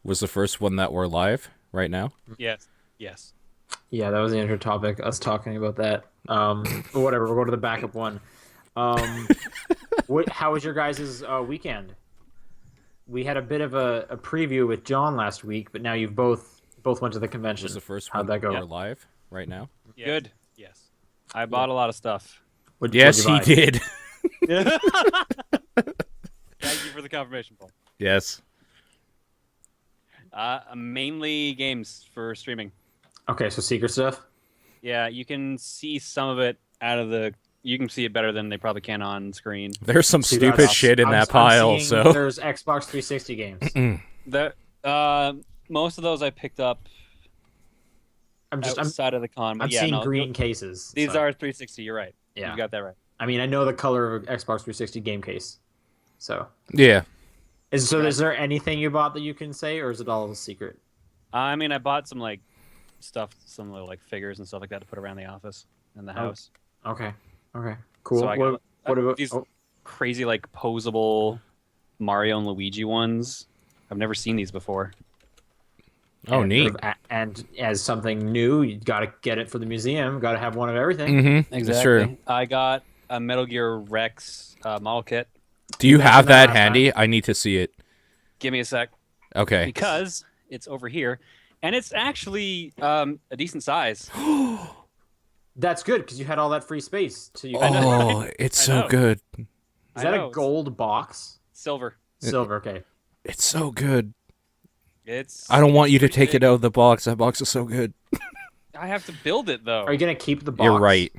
was the first one that we're live right now. Yes. Yes. Yeah, that was the intro topic. Us talking about that. But whatever. We'll go to the backup one. Um, how was your guys' weekend? We had a bit of a preview with John last week, but now you've both went to the convention. Was the first How'd one that go? we're live right now. Yes. Good. Yes. I bought a lot of stuff. Yes, he did. Thank you for the confirmation, Paul. Yes. Mainly games for streaming. Okay, so secret stuff. Yeah, you can see some of it You can see it better than they probably can on screen. There's some See, stupid that's- shit in I'm- that I'm pile, seeing so there's Xbox 360 games. Most of those I picked up I'm outside of the con. But seeing no, green cases. These so- are 360. You're right. Yeah. You got that right. I mean, I know the color of an Xbox 360 game case. So yeah. is there anything you bought that you can say, or is it all a secret? I mean, I bought some stuff, some little figures and stuff like that to put around the office and the house. Okay. Okay. Cool. So I got what about these crazy posable Mario and Luigi ones? I've never seen these before. Oh, neat. And as something new, you got to get it for the museum. Got to have one of everything. Mm-hmm. Exactly. Sure. I got a Metal Gear Rex model kit. Do you have that last handy? I need to see it. Give me a sec, Okay. because it's over here, and it's actually a decent size. That's good because you had all that free space. Oh, it's I so know. good. Is I that know, a gold box? silver? Silver. Okay. It's so good. It's. I don't want you to pretty take big. it out of the box. That box is so good. I have to build it though. Are you gonna keep the box? You're right.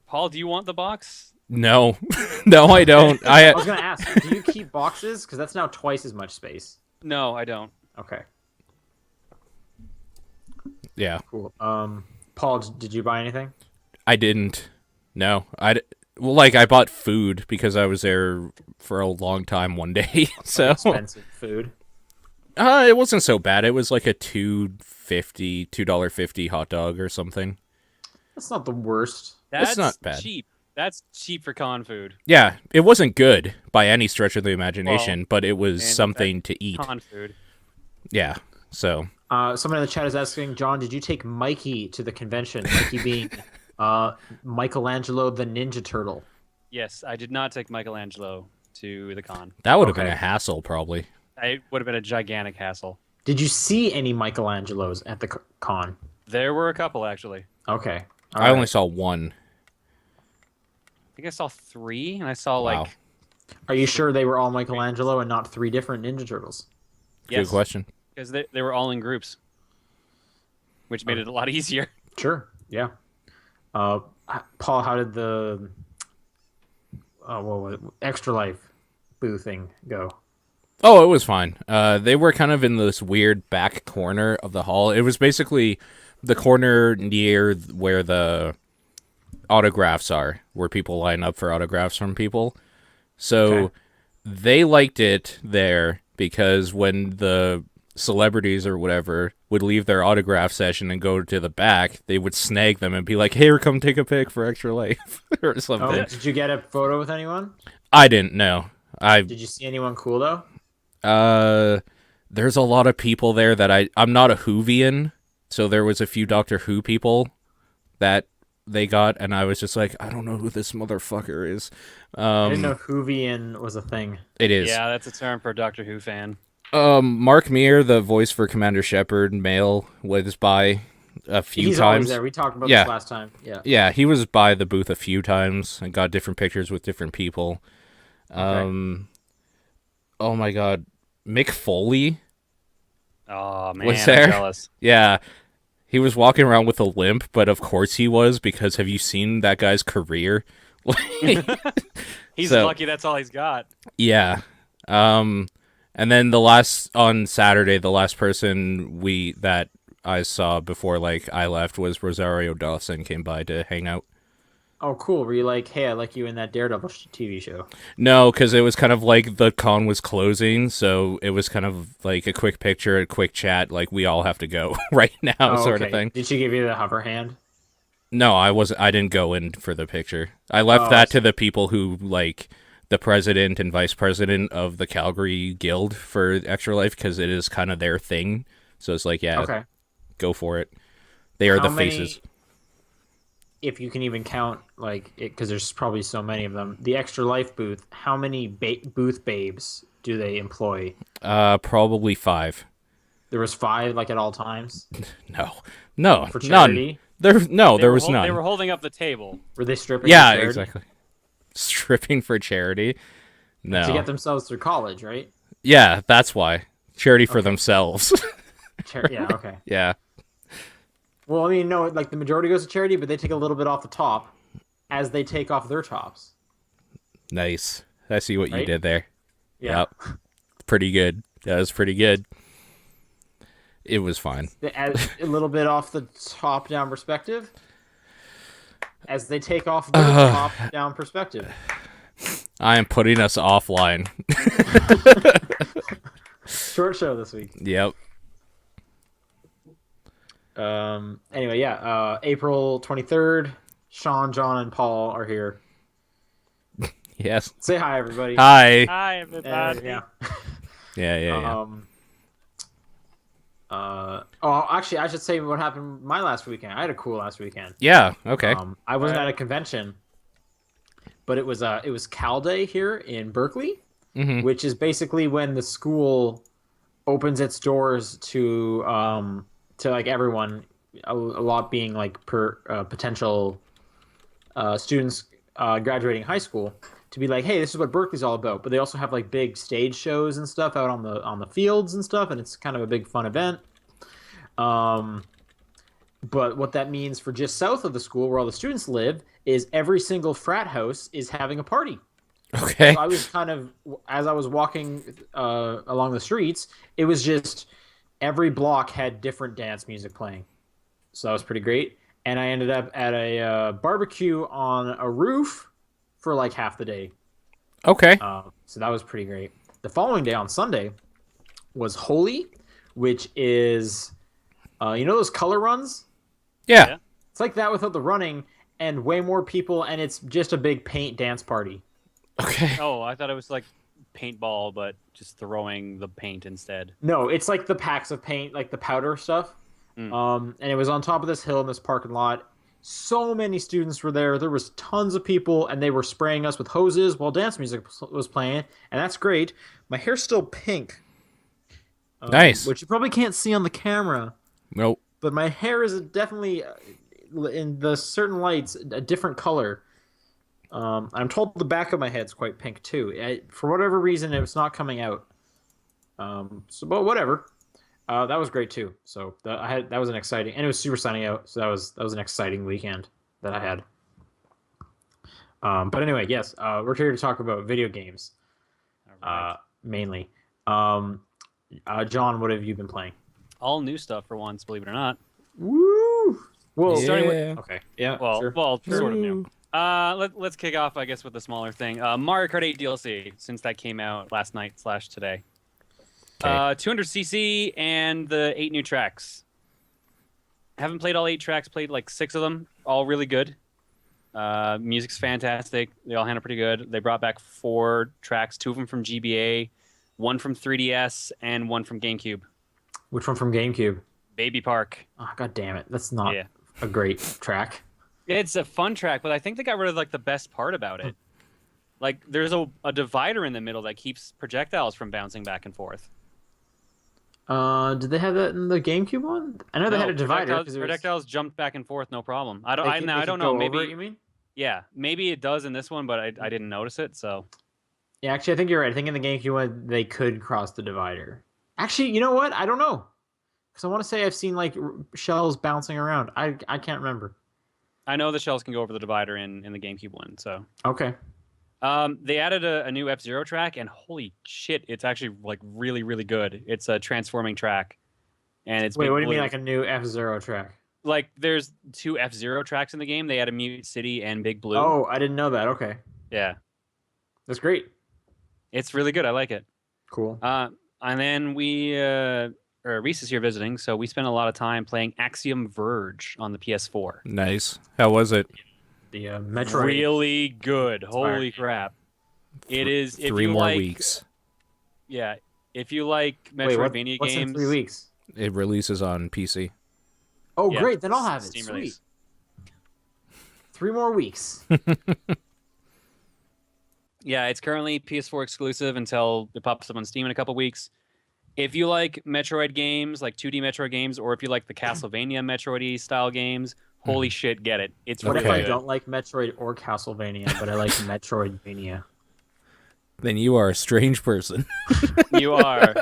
Paul, do you want the box? No. No, I don't. I was gonna ask. Do you keep boxes? Because that's now twice as much space. No, I don't. Okay. Yeah. Cool. Paul, did you buy anything? I didn't. No. I bought food because I was there for a long time one day. So Expensive food. it wasn't so bad. It was like a $2.50 hot dog or something. That's not the worst. That's not bad. cheap. That's cheap for con food. Yeah, it wasn't good by any stretch of the imagination, but it was and something to eat. Con food. Yeah. So Someone in the chat is asking, John, did you take Mikey to the convention? Mikey being Michelangelo the Ninja Turtle. Yes, I did not take Michelangelo to the con. that would have been Okay. a hassle, probably. It would have been a gigantic hassle. Did you see any Michelangelos at the con? There were a couple actually. Okay. I only saw one. I think I saw 3, and I saw Wow. Are you sure they were all Michelangelo and not 3 different Ninja Turtles? Good question. because they were all in groups, which made it a lot easier. Sure. Yeah. Paul, how did the what was it? Extra Life boo thing go? Oh, it was fine. They were kind of in this weird back corner of the hall. It was basically the corner near where the autographs are, where people line up for autographs from people. So Okay. they liked it there because when the celebrities or whatever would leave their autograph session and go to the back, they would snag them and be like, "Here, come take a pic for Extra Life," or Oh, something. did you get a photo with anyone? I didn't know. Did you see anyone cool though? There's a lot of people there that I'm not a Whovian, so there was a few Doctor Who people that they got, and I was just like, I don't know who this motherfucker is. I didn't know Whovian was a thing. It is. Yeah, that's a term for a Doctor Who fan. Mark Meir, the voice for Commander Shepard, male, was by a few He's always times. there. We talked about Yeah. this last time. Yeah. Yeah, he was by the booth a few times and got different pictures with different people. Oh my god, Mick Foley. Oh man, Was I'm there? jealous. Yeah, he was walking around with a limp, but of course he was, because have you seen that guy's career? He's So- lucky that's all he's got. Yeah. And then on Saturday, the last person that I saw before I left was Rosario Dawson came by to hang out. Oh, cool. Were you like, hey, I like you in that Daredevil TV show? No, because it was kind of like the con was closing, so it was kind of like a quick picture, a quick chat, like we all have to go right now, Oh, sort of okay. thing. Did she give you the hover hand? No, I didn't go in for the picture. I left Oh, I that see. to the people who the president and vice president of the Calgary Guild for Extra Life because it is kind of their thing. So it's like, yeah, Okay. go for it. They are How the many, faces. if you can even count, like, because there's probably so many of them, the Extra Life booth, how many booth babes do they employ? Probably 5. There was 5, like, at all times No, for none. charity. There They was were none. They were holding up the table. Were they stripping Yeah, for charity? exactly. Stripping for charity. No. To get themselves through college, right? Yeah, that's why. Charity for themselves. Yeah, okay. Yeah. Well, I mean, no, like the majority goes to charity, but they take a little bit off the top as they take off their tops. Nice. I see what you Right? did there. Yeah. Yep. Pretty good. That was pretty good. It was fine. They add a little bit off the top down perspective as they take off their top down perspective. I am putting us offline. Short show this week. Yep. Anyway, yeah. April 23rd. Sean, John, and Paul are here. Yes. Say hi, everybody. Hi. Hi, everybody. Yeah. Yeah. Oh, actually, I should say what happened my last weekend. I had a cool last weekend. Yeah. Okay. I wasn't at a convention, but it was Cal Day here in Berkeley, which is basically when the school opens its doors to like everyone, a lot being like potential students graduating high school, to be like, hey, this is what Berkeley's all about. But they also have like big stage shows and stuff out on the fields and stuff, and it's kind of a big fun event. But what that means for just south of the school, where all the students live, is every single frat house is having a party. Okay. So I was kind of, as I was walking along the streets, it was just every block had different dance music playing. So that was pretty great. And I ended up at a barbecue on a roof for like half the day. Okay. So that was pretty great. The following day on Sunday was Holy, which is, you know those color runs? Yeah. It's like that without the running and way more people, and it's just a big paint dance party. Okay. Oh, I thought it was like paintball, but just throwing the paint instead. No, it's like the packs of paint, like the powder stuff. And it was on top of this hill in this parking lot. So many students were there. There was tons of people, and they were spraying us with hoses while dance music was playing, and that's great. My hair's still pink. Nice. Which you probably can't see on the camera, Nope. but my hair is definitely, in the certain lights, a different color. I'm told the back of my head's quite pink too. For whatever reason, it was not coming out. But whatever. That was great too. So that was an exciting, and it was super sunny out. So that was an exciting weekend that I had. But anyway, yes, we're here to talk about video games, All right. mainly. John, what have you been playing? All new stuff for once, believe it or not. Woo! Well, Starting with- Yeah. okay, yeah, Well, sure. sort of new. Let's kick off, I guess, with a smaller thing. Mario Kart 8 DLC, since that came out last night / today. 200cc and the 8 new tracks. Haven't played all 8 tracks, played like 6 of them, all really good. Music's fantastic. They all handle pretty good. They brought back 4 tracks, 2 of them from GBA, 1 from 3DS, and 1 from GameCube. Which one from GameCube? Baby Park. Oh, God damn it. That's not Yeah. a great track. It's a fun track, but I think they got rid of like the best part about it. Like there's a divider in the middle that keeps projectiles from bouncing back and forth. Did they have that in the GameCube one? I know they had a divider. Projectiles jumped back and forth, no problem. I don't. They I, could- now, they I don't could know. go Maybe over it, you mean? yeah, maybe it does in this one, but I didn't notice it. So Yeah, actually, I think you're right. I think in the GameCube one, they could cross the divider. Actually, you know what? I don't know. Because I want to say I've seen like shells bouncing around. I can't remember. I know the shells can go over the divider in the GameCube one. So Okay. they added a new F-Zero track, and holy shit, it's actually like really really good. It's a transforming track, and it's Wait, Big what do you mean Blue. like a new F-Zero track? Like there's 2 F-Zero tracks in the game. They added Mute City and Big Blue. Oh, I didn't know that. Okay. Yeah, That's great. it's really good. I like it. Cool. And then Reese is here visiting, so we spent a lot of time playing Axiom Verge on the PS4. Nice. How was it? The Metroid. Really good. Holy Inspired. crap. It is if 3 you more like, weeks. yeah, if you like Wait, Metroidvania what's games. in 3 weeks? It releases on PC. Oh, Yeah, great! Then I'll have it. Steam Sweet. release. 3 more weeks. Yeah, it's currently PS4 exclusive until it pops up on Steam in a couple weeks. If you like Metroid games, like 2D Metroid games, or if you like the Castlevania Metroid style games, holy shit, get it. It's What really if I good. don't like Metroid or Castlevania, but I like Metroidvania? Then you are a strange person. You are.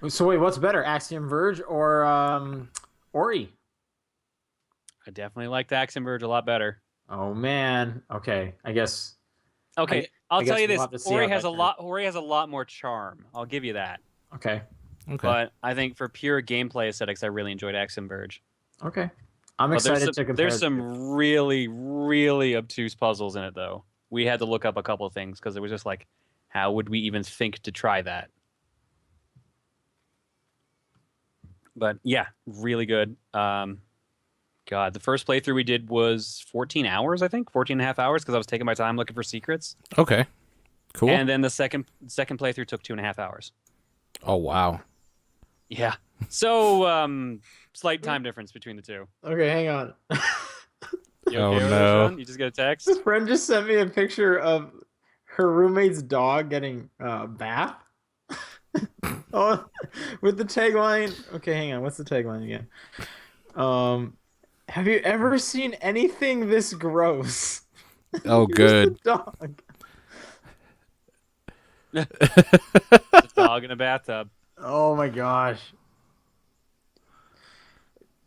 So wait, what's better, Axiom Verge or Ori? I definitely like the Axiom Verge a lot better. Oh man. Okay, I guess. Okay, I I'll tell guess you we'll this: have to see Ori how has that a turns. lot. Ori has a lot more charm. I'll give you that. Okay. Okay. But I think for pure gameplay aesthetics, I really enjoyed Axiom Verge. Okay. I'm But excited to compare. there's the two. some really, really obtuse puzzles in it, though. We had to look up a couple of things because it was just like, how would we even think to try that? But yeah, really good. God, the first playthrough we did was 14 hours, I think, 14 and a half hours because I was taking my time looking for secrets. Okay. Cool. And then the second playthrough took 2.5 hours. Oh, wow. Yeah. So, slight time difference between the two. Okay, hang on. You Oh, okay with no. this, Sean? You just get a text? This friend just sent me a picture of her roommate's dog getting bath. Oh, with the tagline. Okay, hang on. What's the tagline again? Have you ever seen anything this gross? Oh, Here's good. the dog. A dog in a bathtub. Oh my gosh.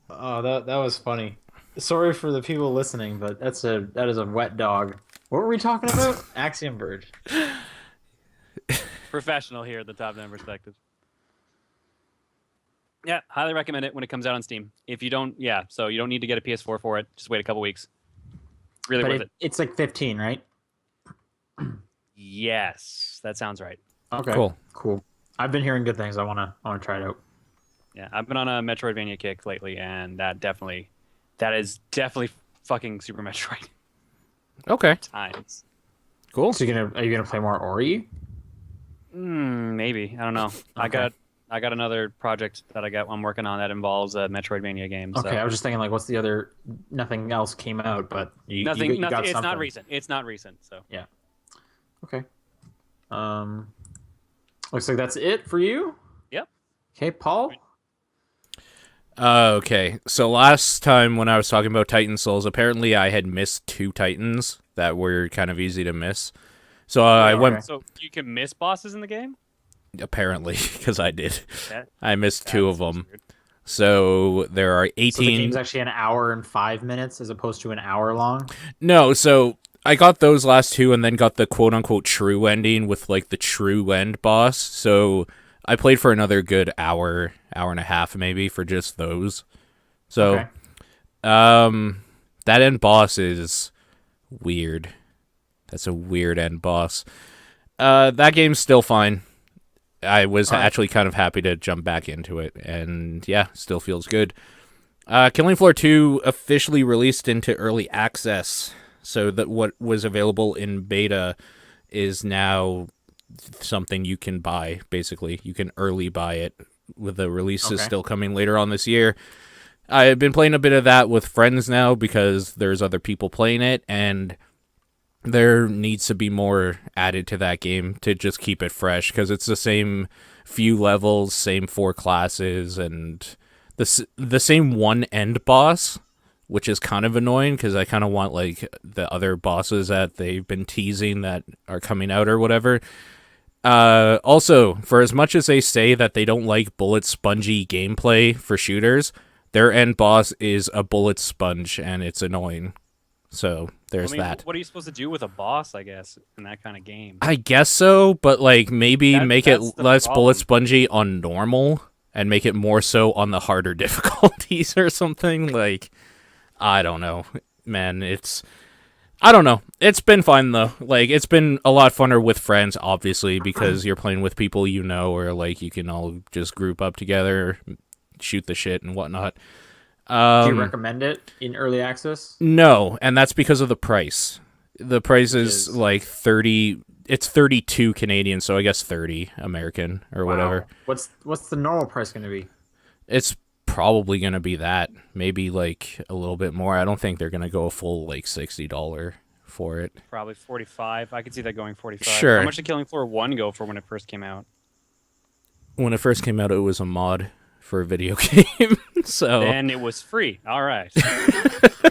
Oh, that was funny. Sorry for the people listening, but that is a wet dog. What were we talking about? Axiom Verge. Professional here at the Top 10 Perspective. Yeah, highly recommend it when it comes out on Steam. If you don't, yeah, so you don't need to get a PS4 for it. Just wait a couple weeks. Really But worth it. it's like 15, right? Yes, that sounds right. Okay. Cool. I've been hearing good things. I wanna try it out. Yeah, I've been on a Metroidvania kick lately, and that is definitely fucking Super Metroid Okay. times. Cool. So are you gonna play more Ori? Maybe, I don't know. Okay. I got another project that I'm working on that involves a Metroidvania game. Okay, So. I was just thinking like, what's the other? Nothing else came out, but Nothing. you got It's something. not recent. It's not recent. So. Yeah. Okay. Looks like that's it for you. Yep. Okay, Paul. Okay. So last time when I was talking about Titan Souls, apparently I had missed 2 Titans that were kind of easy to miss. So I okay. went, So you can miss bosses in the game. apparently, because I did. That- I missed 2 of seems them. weird. So there are So the 18. game's actually an hour and 5 minutes as opposed to an hour long. No, so I got those last 2 and then got the quote-unquote true ending with, like, the true end boss. So I played for another good hour and a half maybe for just those. So, Okay. that end boss is weird. That's a weird end boss. That game's still fine. I was All right. actually kind of happy to jump back into it, and yeah, still feels good. Killing Floor 2 officially released into early access, so that what was available in beta is now something you can buy, basically. You can early buy it, with the releases Okay. still coming later on this year. I've been playing a bit of that with friends now because there's other people playing it, and there needs to be more added to that game to just keep it fresh, because it's the same few levels, same 4 classes, and the same one end boss, which is kind of annoying because I kind of want like the other bosses that they've been teasing that are coming out or whatever. Also, for as much as they say that they don't like bullet spongy gameplay for shooters, their end boss is a bullet sponge, and it's annoying. So there's that. What are you supposed to do with a boss? I guess in that kind of game. I guess so, but like maybe make it that's the less problem. bullet spongy on normal and make it more so on the harder difficulties or something. Like, I don't know, man. I don't know. It's been fine though. Like, it's been a lot funner with friends, obviously, because you're playing with people you know, or like you can all just group up together, shoot the shit and whatnot. Do you recommend it in early access? No, and that's because of the price. The price which is is like 30. It's 32 Canadian, so I guess 30 American or whatever. wow. What's the normal price going to be? It's probably gonna be that. Maybe like a little bit more. I don't think they're gonna go a full like $60 for it. Probably 45. I could see that going 45. How Sure. much did Killing Floor 1 go for when it first came out? When it first came out, it was a mod for a video game. So Then it was free. All right.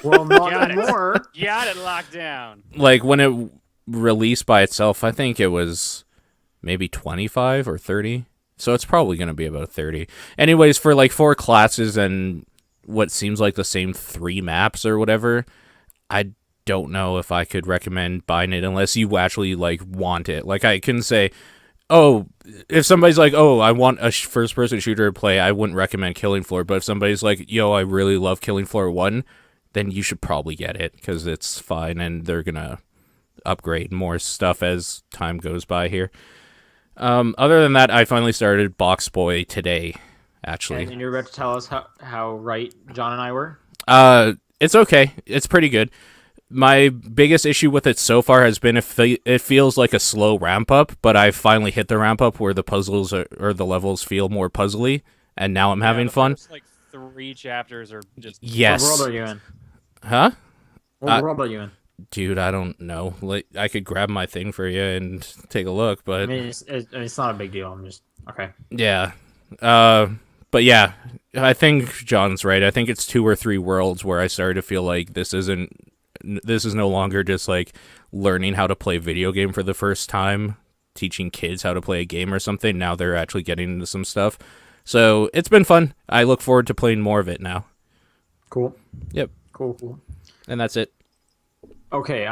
Well, not Got it. anymore. Got it locked down. like when it released by itself, I think it was maybe 25 or 30. So it's probably going to be about 30. Anyways, for like 4 classes and what seems like the same 3 maps or whatever, I don't know if I could recommend buying it unless you actually like want it. Like I can say, "Oh, if somebody's like, "Oh, I want a first-person shooter to play," I wouldn't recommend Killing Floor, but if somebody's like, "Yo, I really love Killing Floor 1," then you should probably get it cuz it's fine and they're going to upgrade more stuff as time goes by here. Other than that, I finally started Box Boy today, actually. And you're about to tell us how right John and I were. It's okay. It's pretty good. My biggest issue with it so far has been it feels like a slow ramp up, but I finally hit the ramp up where the puzzles or the levels feel more puzzly, and now I'm having the fun. First, like 3 chapters are just. Yes. What world are you in? Huh? What world are you in? Dude, I don't know. Like, I could grab my thing for you and take a look, but I mean, it's not a big deal. I'm just okay. yeah. But yeah, I think John's right. I think it's 2 or 3 worlds where I started to feel like this is no longer just like learning how to play a video game for the first time, teaching kids how to play a game or something. Now they're actually getting into some stuff. So it's been fun. I look forward to playing more of it now. Cool. Yep. Cool. And that's it. Okay.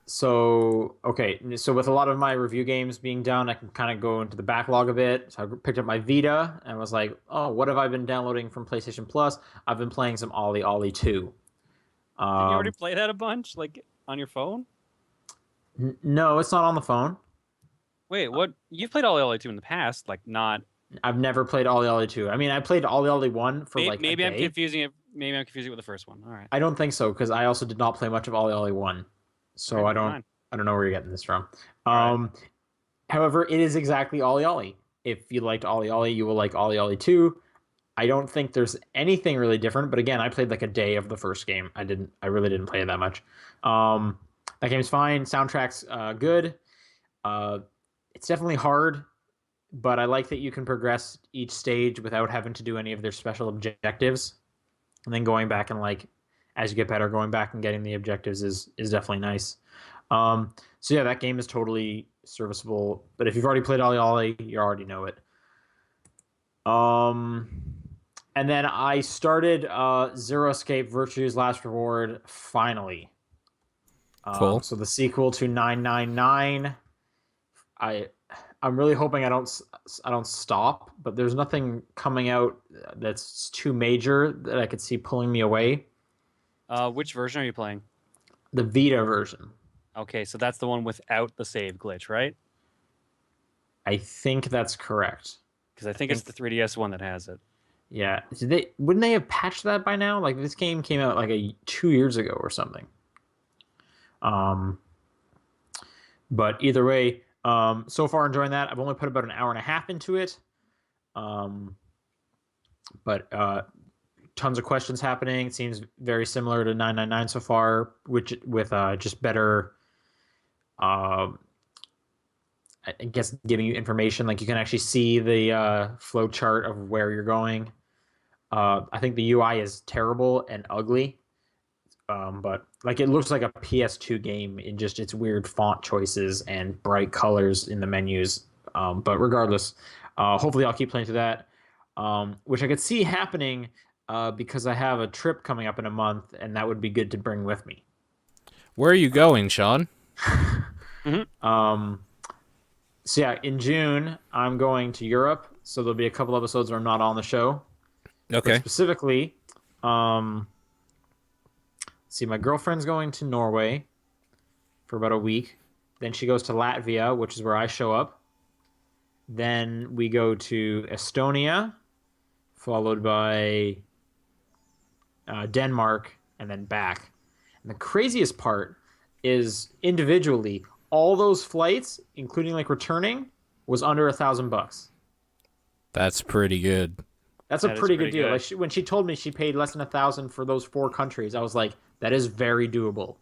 So with a lot of my review games being done, I can kind of go into the backlog a bit. So I picked up my Vita and was like, oh, what have I been downloading from PlayStation Plus? I've been playing some Ollie Ollie 2. Did you already play that a bunch, like on your phone? No, it's not on the phone. Wait, what? You've played Ollie Ollie 2 in the past, like not. I've never played Ollie Ollie 2. I mean, I played Ollie Ollie 1 for Maybe, like maybe a I'm day. confusing it. Maybe I'm confusing it with the first one. All right. I don't think so because I also did not play much of Ollie Ollie 1. So Okay, I don't fine. I don't know where you're getting this from. Right. However, it is exactly Ollie Ollie. If you liked Ollie Ollie, you will like Ollie Ollie 2. I don't think there's anything really different, but again, I played like a day of the first game. I really didn't play it that much. That game's fine. Soundtrack's good. It's definitely hard, but I like that you can progress each stage without having to do any of their special objectives. And then going back and like as you get better, going back and getting the objectives is definitely nice. So yeah, that game is totally serviceable. But if you've already played Ollie Ollie, you already know it. And then I started Zero Escape Virtue's Last Reward finally. Cool. So the sequel to 999. I'm really hoping I don't stop, but there's nothing coming out that's too major that I could see pulling me away. Which version are you playing? The Vita version. Okay, so that's the one without the save glitch, right? I think that's correct. Because I think it's the 3DS one that has it. Yeah, wouldn't they have patched that by now? Like this game came out like 2 years ago or something. But either way, so far enjoying that. I've only put about an hour and a half into it. But tons of questions happening. It seems very similar to 999 so far, which with just better. I guess giving you information, like you can actually see the flow chart of where you're going. I think the UI is terrible and ugly, but like it looks like a PS2 game in just its weird font choices and bright colors in the menus. But regardless, hopefully I'll keep playing through that, which I could see happening because I have a trip coming up in a month, and that would be good to bring with me. Where are you going, Sean? So yeah, in June I'm going to Europe, so there'll be a couple episodes where I'm not on the show. Okay. But specifically, see, my girlfriend's going to Norway for about a week. Then she goes to Latvia, which is where I show up. Then we go to Estonia, followed by Denmark, and then back. And the craziest part is individually all those flights, including like returning, was under $1,000. That's pretty good. That's a That is pretty good pretty deal. good. Like when she told me she paid less than 1,000 for those 4 countries, I was like, that is very doable.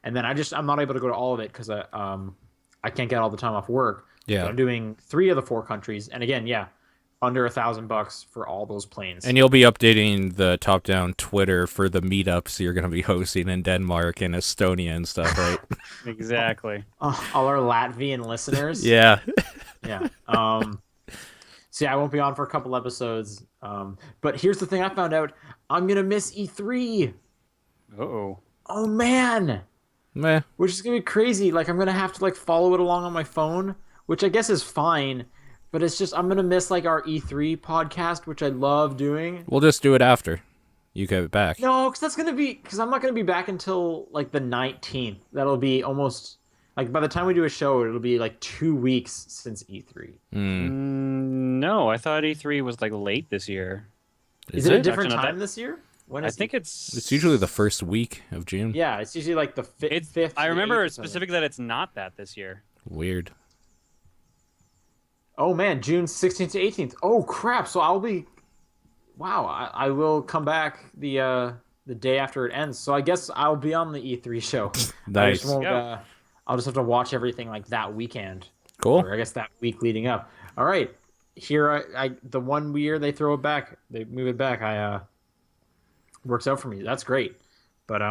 And then I'm not able to go to all of it because I can't get all the time off work. Yeah. But I'm doing 3 of the 4 countries, and again, yeah, under $1,000 for all those planes. And you'll be updating the Top Down Twitter for the meetups you're going to be hosting in Denmark and Estonia and stuff, right? Exactly. All our Latvian listeners. Yeah. Yeah. So yeah, I won't be on for a couple episodes. But here's the thing I found out: I'm gonna miss E3. Uh-oh. Oh man, Meh. which is gonna be crazy. Like I'm gonna have to like follow it along on my phone, which I guess is fine. But it's just I'm gonna miss like our E3 podcast, which I love doing. We'll just do it after you get back. No, because I'm not gonna be back until like the 19th. That'll be almost like by the time we do a show, it'll be like 2 weeks since E3. No, I thought E3 was like late this year. Is it a it? different Actually, not time that- this year? When I is think it's It's usually the first week of June. Yeah, it's usually like the It's, fifth. I to the remember 8th or something. specifically that it's not that this year. Weird. Oh man, June 16th to 18th. Oh crap! So I'll be. Wow, I will come back the day after it ends. So I guess I'll be on the E3 show. I Nice. just won't, Go. I'll just have to watch everything like that weekend, Cool. or I guess that week leading up. All right, here I the one year they throw it back, they move it back. Works out for me. That's great. But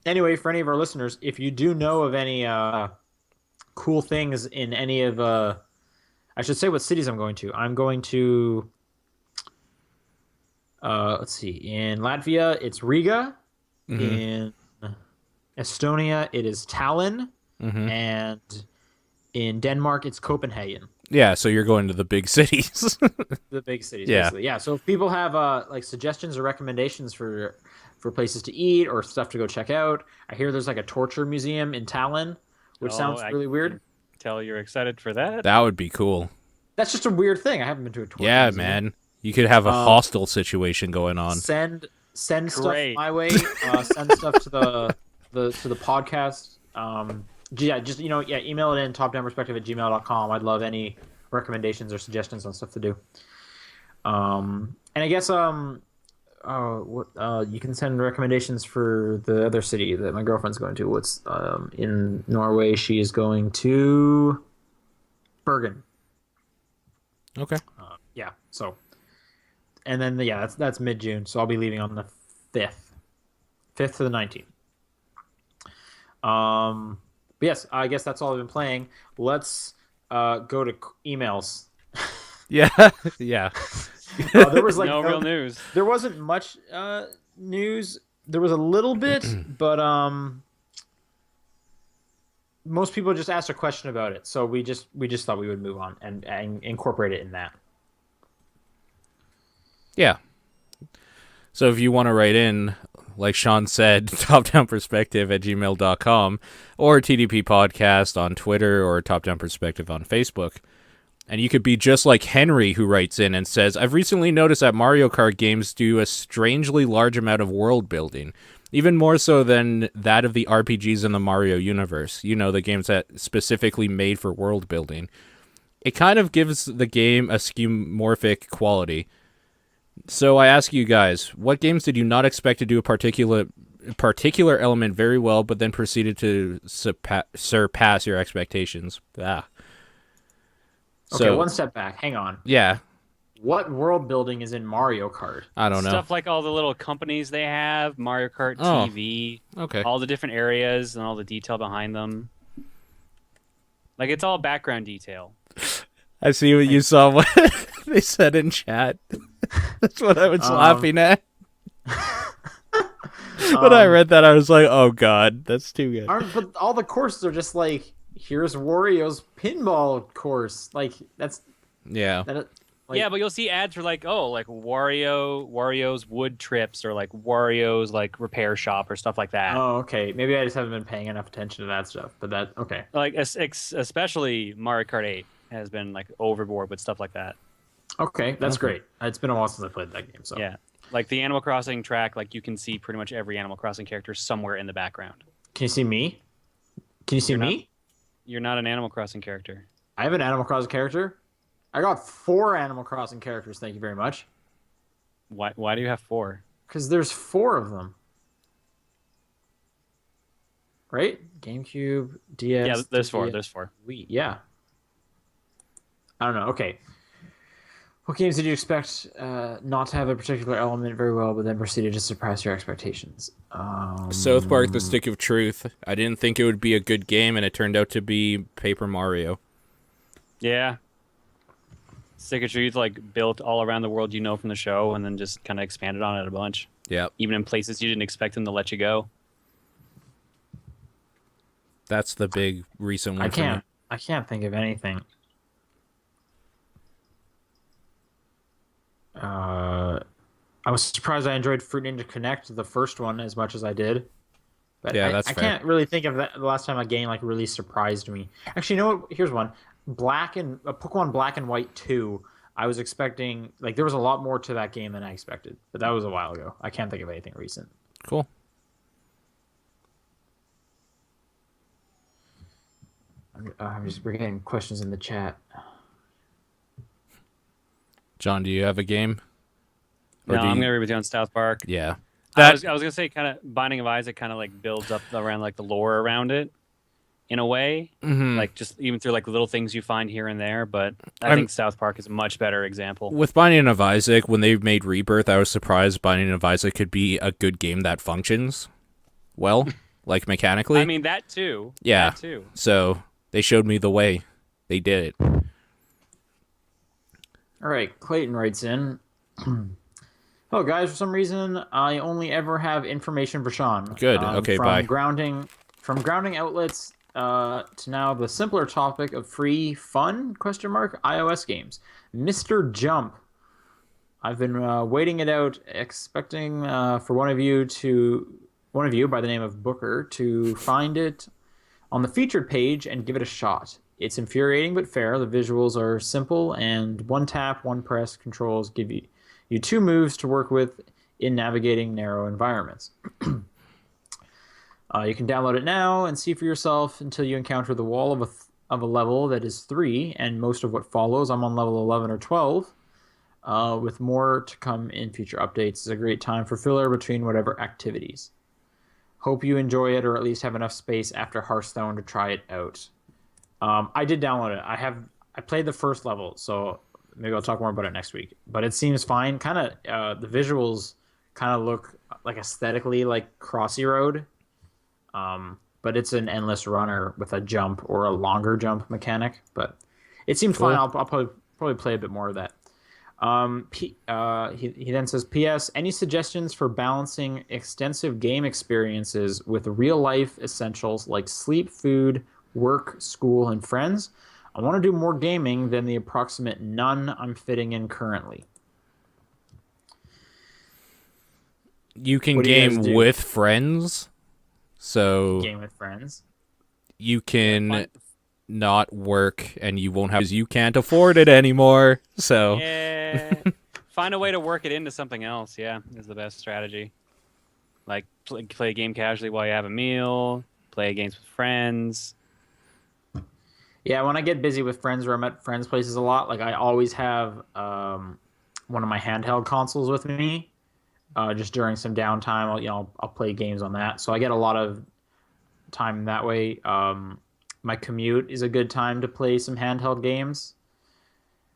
anyway, for any of our listeners, if you do know of any cool things in any of I should say what cities I'm going to. I'm going to let's see. In Latvia, it's Riga. In Estonia, it is Tallinn. And in Denmark, it's Copenhagen. Yeah, so you're going to the big cities. The big cities, Yeah. basically. Yeah. So if people have like suggestions or recommendations for places to eat or stuff to go check out, I hear there's like a torture museum in Tallinn, which sounds I really weird. can Tell you're excited for that. That would be cool. That's just a weird thing. I haven't been to a torture Yeah, museum. man. You could have a hostile situation going on. Send stuff Great. my way. Send stuff to the podcast. Yeah, just email it in topdownperspective@gmail.com. I'd love any recommendations or suggestions on stuff to do. And I guess you can send recommendations for the other city that my girlfriend's going to. What's in Norway? She is going to Bergen. Okay. Yeah. So, and then that's mid-June. So I'll be leaving on the 5th to the 19th. But yes, I guess that's all I've been playing. Let's go to emails. Yeah. Yeah. There was like no real news. There wasn't much news. There was a little bit, but most people just asked a question about it, so we just thought we would move on and incorporate it in that. Yeah. So if you want to write in, like Sean said, topdownperspective@gmail.com or TDP Podcast on Twitter or Top Down Perspective on Facebook. And you could be just like Henry, who writes in and says, I've recently noticed that Mario Kart games do a strangely large amount of world building, even more so than that of the RPGs in the Mario universe. You know, the games that specifically made for world building. It kind of gives the game a skeuomorphic quality. So I ask you guys, what games did you not expect to do a particular element very well, but then proceeded to surpass your expectations? Ah. Okay, one step back. Hang on. Yeah, What world building is in Mario Kart? I don't know. Stuff like all the little companies they have, Mario Kart Oh. TV, Okay. all the different areas and all the detail behind them. Like it's all background detail. I see what you saw. What they said in chat. That's what I was laughing at. When I read that, I was like, "Oh God, that's too good." But all the courses are just like, here's Wario's pinball course. Like that's Yeah. that. Like, Yeah, but you'll see ads for like Wario's wood trips or like Wario's like repair shop or stuff like that. Oh, okay. Maybe I just haven't been paying enough attention to that stuff. But that okay. Like especially Mario Kart 8 has been like overboard with stuff like that. Okay, that's great. It's been a while since I played that game. So Yeah. Like the Animal Crossing track, like you can see pretty much every Animal Crossing character somewhere in the background. Can you see me? Can you see You're not. me? You're not an Animal Crossing character. I have an Animal Crossing character. I got 4 Animal Crossing characters. Thank you very much. Why do you have four? Because there's 4 of them, right? GameCube, Yeah, DS, there's four. 3DS, There's four. Wii. Yeah. I don't know. Okay. What games did you expect not to have a particular element very well, but then proceeded to surpass your expectations? South Park: The Stick of Truth. I didn't think it would be a good game, and it turned out to be Paper Mario. Yeah. Stick of Truth like built all around the world you know from the show, and then just kind of expanded on it a bunch, Yep. even in places you didn't expect them to let you go. That's the big recent one I for me. can't think of anything. I was surprised I enjoyed Fruit Ninja Connect, the first one, as much as I did. But Yeah, I, that's I fair. can't really think of that, the last time a game like really surprised me. Actually, you know what? Here's one. Pokemon Black and White 2. I was expecting like there was a lot more to that game than I expected, but that was a while ago. I can't think of anything recent. Cool. We're getting questions in the chat. John, do you have a game? No, Or do I'm you- gonna agree with you on South Park. Yeah. I That was gonna say kind of Binding of Isaac kind of like builds up around like the lore around it, in a way, mhm. like just even through like little things you find here and there. But I I'm- think South Park is a much better example. With Binding of Isaac, when they made Rebirth, I was surprised Binding of Isaac could be a good game that functions well, like mechanically. I mean that too. Yeah. That too. So they showed me the way. They did it. All right, Clayton writes in. Hello, guys. For some reason, I only ever have information for Sean. Good. Okay, from bye. From grounding outlets to now the simpler topic of free fun iOS games. Mr. Jump. I've been waiting it out, expecting for one of you by the name of Booker to find it on the featured page and give it a shot. It's infuriating but fair. The visuals are simple, and one tap, one press controls give you 2 moves to work with in navigating narrow environments. You can download it now and see for yourself until you encounter the wall of a level that is 3, and most of what follows. I'm on level 11 or 12, with more to come in future updates. It's a great time for filler between whatever activities. Hope you enjoy it, or at least have enough space after Hearthstone to try it out. I did download it. I played the first level, so maybe I'll talk more about it next week. But it seems fine. Kind of the visuals kind of look like aesthetically like Crossy Road, but it's an endless runner with a jump or a longer jump mechanic. But it seemed fine. I'll probably play a bit more of that. He then says, P.S. Any suggestions for balancing extensive game experiences with real life essentials like sleep, food, work, school, and friends? I want to do more gaming than the approximate none I'm fitting in currently. You can What do you guys game do? with friends, so Game with friends. you can not work, and you won't have because you can't afford it anymore. So Yeah. Find a way to work it into something else. Yeah, is the best strategy. Like play a game casually while you have a meal. Play games with friends. Yeah, when I get busy with friends or I'm at friends' places a lot, like I always have one of my handheld consoles with me. Just during some downtime, I'll play games on that. So I get a lot of time that way. My commute is a good time to play some handheld games.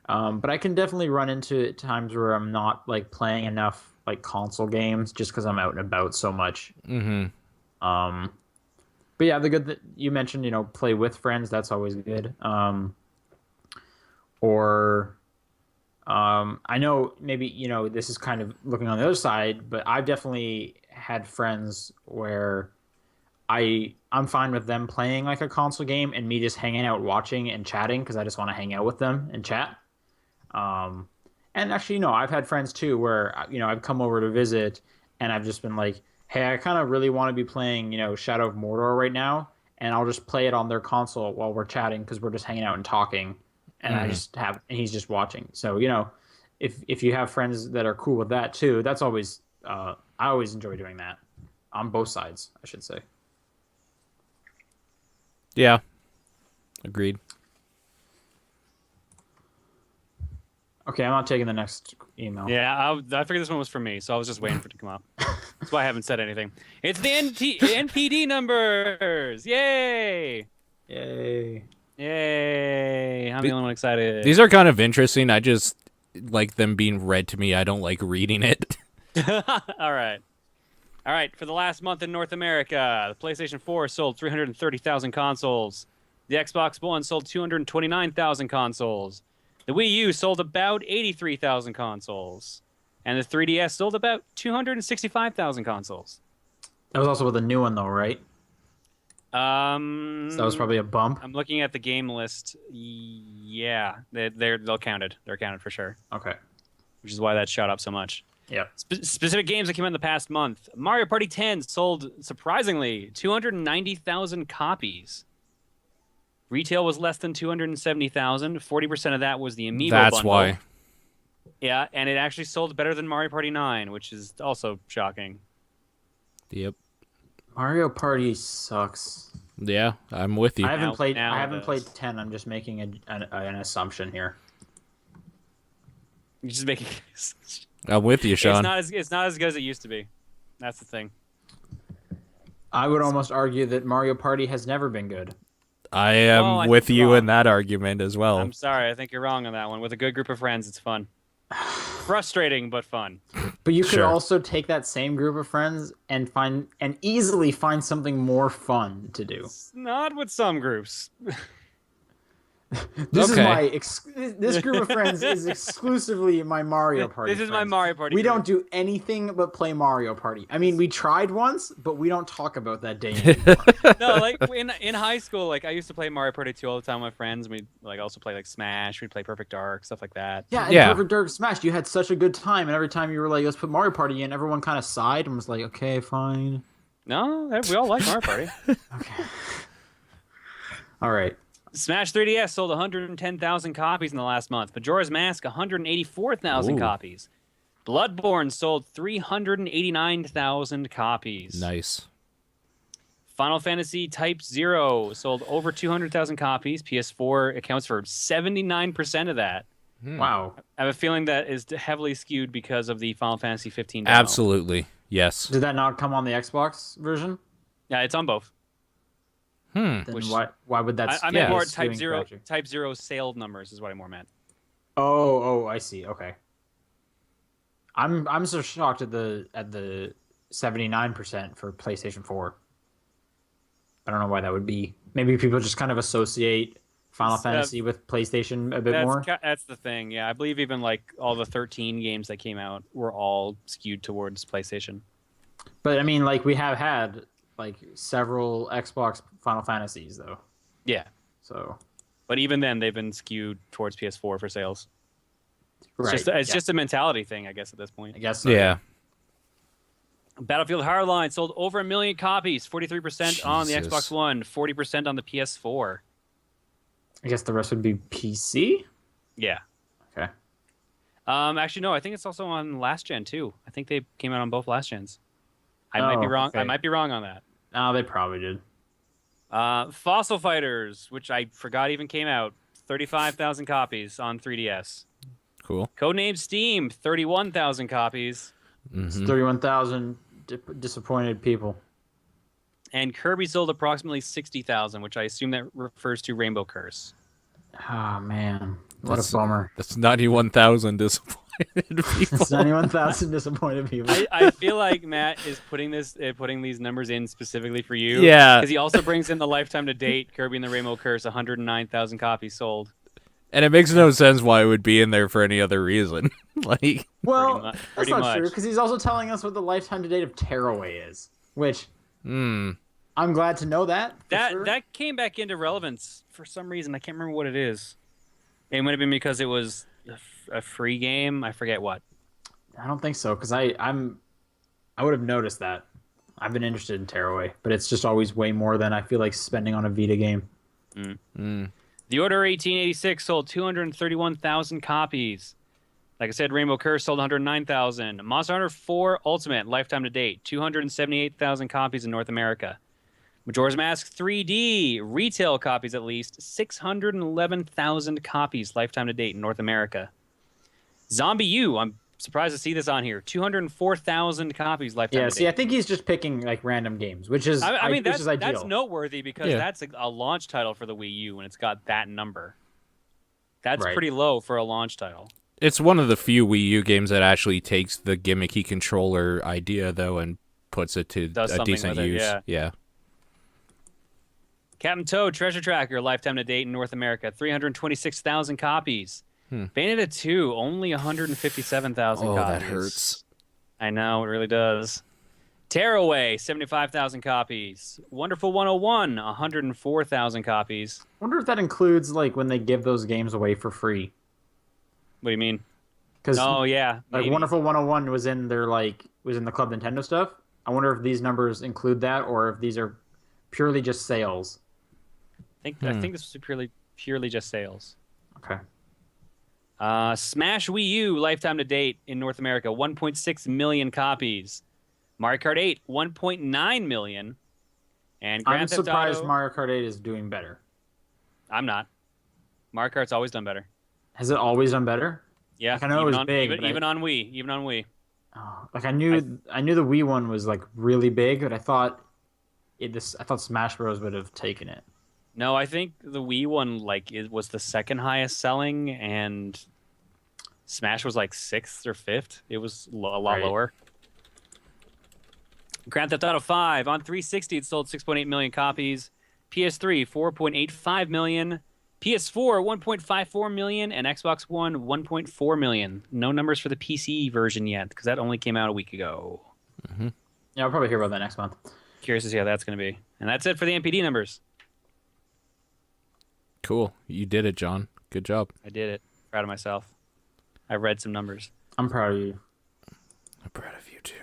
But I can definitely run into times where I'm not like playing enough like console games just because I'm out and about so much. But yeah, the good that you mentioned, play with friends. That's always good. I know maybe, this is kind of looking on the other side, but I've definitely had friends where I'm fine with them playing like a console game and me just hanging out, watching and chatting because I just want to hang out with them and chat. And actually, I've had friends too where, I've come over to visit and I've just been like, hey, I kind of really want to be playing, Shadow of Mordor right now. And I'll just play it on their console while we're chatting because we're just hanging out and talking. And and he's just watching. So, if you have friends that are cool with that too, that's always, I always enjoy doing that on both sides, I should say. Yeah. Agreed. Okay, I'm not taking the next email. Yeah, I figured this one was for me, so I was just waiting for it to come up. That's why I haven't said anything. It's the NPD numbers! Yay! Yay. Yay! I'm the only one excited. These are kind of interesting. I just like them being read to me. I don't like reading it. All right. All right, for the last month in North America, the PlayStation 4 sold 330,000 consoles. The Xbox One sold 229,000 consoles. The Wii U sold about 83,000 consoles. And the 3DS sold about 265,000 consoles. That was also with a new one, though, right? So that was probably a bump. I'm looking at the game list. Yeah, they'll counted. They're counted for sure. Okay. Which is why that shot up so much. Yeah. Specific games that came out in the past month. Mario Party 10 sold, surprisingly, 290,000 copies. Retail was less than 270,000. 40% of that was the Amiibo That's bundle. why. Yeah, and it actually sold better than Mario Party 9, which is also shocking. Yep. Mario Party sucks. Yeah, I'm with you. I haven't played. now I it haven't does. played 10. I'm just making an assumption here. You're just making. I'm with you, Sean. It's not as good as it used to be. That's the thing. I would almost argue that Mario Party has never been good. I am Well, I with think you're you wrong. in that argument as well. I'm sorry. I think you're wrong on that one. With a good group of friends, it's fun. Frustrating, but fun. But you could Sure. also take that same group of friends and easily find something more fun to do. It's not with some groups. This Okay. is this group of friends is exclusively my Mario Party. This is my friends. Mario Party. We group. don't do anything but play Mario Party. I mean, we tried once, but we don't talk about that day anymore. No, like in high school, like I used to play Mario Party 2 all the time with my friends. We'd like also play like Smash. We'd play Perfect Dark, stuff like that. Yeah, and Yeah. Perfect Dark Smash, you had such a good time, and every time you were like, let's put Mario Party in, everyone kind of sighed and was like, okay, fine. No, we all like Mario Party. Okay. All right. Smash 3DS sold 110,000 copies in the last month. Majora's Mask 184,000 Ooh. copies. Bloodborne sold 389,000 copies. Nice. Final Fantasy Type 0 sold over 200,000 copies. PS4 accounts for 79% of that. Wow. I have a feeling that is heavily skewed because of the Final Fantasy 15 demo. Absolutely. Yes. Did that not come on the Xbox version? Yeah, it's on both. Then Which- why would that? I meant yeah, more skewing Type 0. factor? Type 0 sale numbers is what I more meant. Oh, I see. Okay. I'm so shocked at the 79% for PlayStation 4. I don't know why that would be. Maybe people just kind of associate Final Fantasy with PlayStation a bit more. That's the thing. Yeah, I believe even like all the 13 games that came out were all skewed towards PlayStation. But I mean, like we have had like several Xbox Final Fantasies though. Yeah, So but even then they've been skewed towards PS4 for sales. right. It's just a mentality thing, I guess, at this point. I guess so. Yeah. Battlefield Hardline sold over 1 million copies, 43% on the Jesus. Xbox One, 40% on the PS4. I guess the rest would be PC. Yeah. Okay. Actually, no. I think it's also on last gen too. I think they came out on both last gens. I might be Oh, wrong. okay. I might be wrong on that. No, they probably did. Fossil Fighters, which I forgot even came out, 35,000 copies on 3DS. Cool. Codename Steam, 31,000 copies. It's 31,000 disappointed people. And Kirby sold approximately 60,000, which I assume that refers to Rainbow Curse. Oh man, what That's- a bummer. That's 91,000 disappointed people. It's 91,000 disappointed people. I feel like Matt is putting these numbers in specifically for you. Yeah. Because he also brings in the lifetime to date Kirby and the Rainbow Curse, 109,000 copies sold. And it makes no sense why it would be in there for any other reason. Like, Well, Pretty that's not much. true because he's also telling us what the lifetime to date of Tearaway is, which I'm glad to know that. for sure. That came back into relevance for some reason. I can't remember what it is. It might have been because it was a free game. I forget what. I don't think so because I would have noticed that. I've been interested in Tearaway, but it's just always way more than I feel like spending on a Vita game. The Order 1886 sold 231,000 copies. Like I said, Rainbow Curse sold 109,000. Monster Hunter 4 Ultimate lifetime to date, 278,000 copies in North America. Majora's Mask 3D, retail copies at least, 611,000 copies lifetime to date in North America. Zombie U, I'm surprised to see this on here, 204,000 copies lifetime Yeah, to see, I date. think he's just picking like random games, which is I mean, which is that's ideal. noteworthy because Yeah. that's a launch title for the Wii U and it's got that number. That's Right. pretty low for a launch title. It's one of the few Wii U games that actually takes the gimmicky controller idea though and puts it to Does a something decent with it, use. yeah. Captain Toad Treasure Tracker, lifetime to date in North America, 326,000 copies. Bayonetta 2, only 157,000 Oh, copies. that hurts. I know, it really does. Tearaway, 75,000 copies. Wonderful 101, 104,000 copies. I wonder if that includes like when they give those games away for free. What do you mean? Because Oh, yeah. like maybe. Wonderful 101 was in their was in the Club Nintendo stuff. I wonder if these numbers include that or if these are purely just sales. I think this was purely just sales. Okay. Smash Wii U lifetime to date in North America, 1.6 million copies. Mario Kart 8, 1.9 million. And I'm Grand Theft surprised Auto, Mario Kart 8 is doing better. I'm not. Mario Kart's always done better. Has it always done better? Yeah, Like, I know it was on, big, even, but even on Wii, even on Wii. Oh, like I knew the Wii one was like really big, but I thought Smash Bros would have taken it. No, I think the Wii one it was the second highest selling, and Smash was like sixth or fifth. It was a lot Right. lower. Grand Theft Auto 5 on 360, it sold 6.8 million copies. PS3 4.85 million. PS4 1.54 million, and Xbox One 1.4 million. No numbers for the PC version yet because that only came out a week ago. Yeah, I'll probably hear about that next month. Curious to see how that's going to be. And that's it for the NPD numbers. Cool. You did it, John. Good job. I did it. Proud of myself. I read some numbers. I'm proud of you. I'm proud of you too.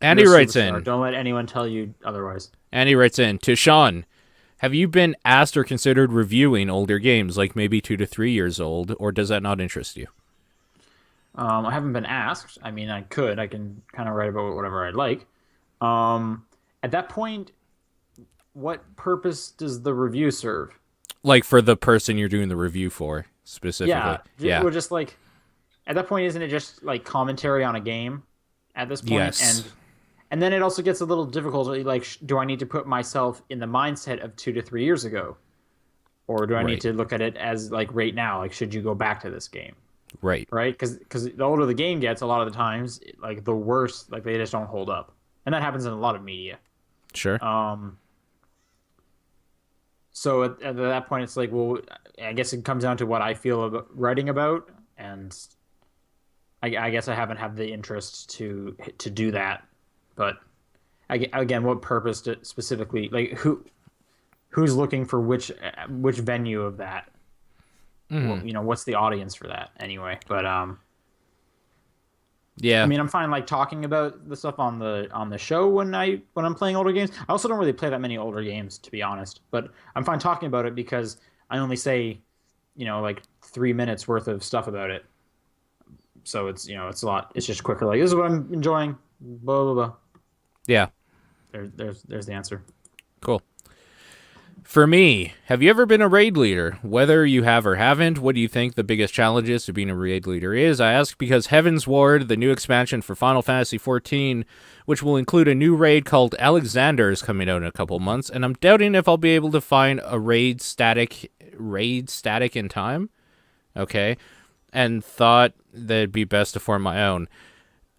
Andy You're a writes superstar. in. Don't let anyone tell you otherwise. Andy writes in to Sean. Have you been asked or considered reviewing older games, like maybe 2 to 3 years old, or does that not interest you? I haven't been asked. I mean, I could. I can kind of write about whatever I'd like. At that point, what purpose does the review serve? Like for the person you're doing the review for, specifically. Yeah. We're just like, at that point, isn't it just like commentary on a game at this point? Yes. And then it also gets a little difficult. Like, do I need to put myself in the mindset of 2 to 3 years ago? Or do I Right. need to look at it as like right now? Like, should you go back to this game? Right. Right? Because the older the game gets, a lot of the times, like the worse, like they just don't hold up. And that happens in a lot of media. Sure. So at that point, it's like, well, I guess it comes down to what I feel about writing about, and I guess I haven't had the interest to do that. But again, what purpose specifically? Like who's looking for which venue of that? Well, what's the audience for that anyway? But yeah. I mean, I'm fine like talking about the stuff on the show when I'm playing older games. I also don't really play that many older games, to be honest. But I'm fine talking about it because I only say, like 3 minutes worth of stuff about it. So it's it's a lot. It's just quicker. Like, this is what I'm enjoying. Blah blah blah. Yeah. There's the answer. Cool. For me, have you ever been a raid leader? Whether you have or haven't, what do you think the biggest challenges to being a raid leader is? I ask because Heaven's Ward, the new expansion for Final Fantasy XIV, which will include a new raid called Alexander, is coming out in a couple months, and I'm doubting if I'll be able to find a raid static in time. Okay. And thought that it'd be best to form my own.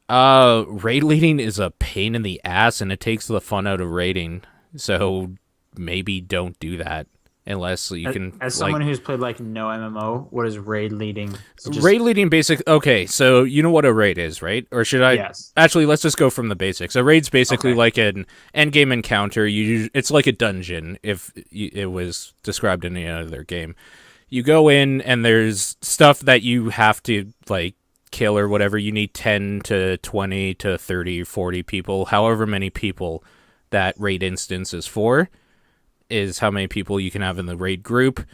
Raid leading is a pain in the ass, and it takes the fun out of raiding. So maybe don't do that unless you can. As someone who's played like no MMO, what is raid leading? Raid leading basic. Okay, so you know what a raid is, right? Or should I? Yes. Actually, let's just go from the basics. A raid's basically Okay. like an end game encounter. It's like a dungeon if it was described in any other game. You go in and there's stuff that you have to like kill or whatever. You need 10 to 20 to 30, 40 people, however many people that raid instance is for, is how many people you can have in the raid group.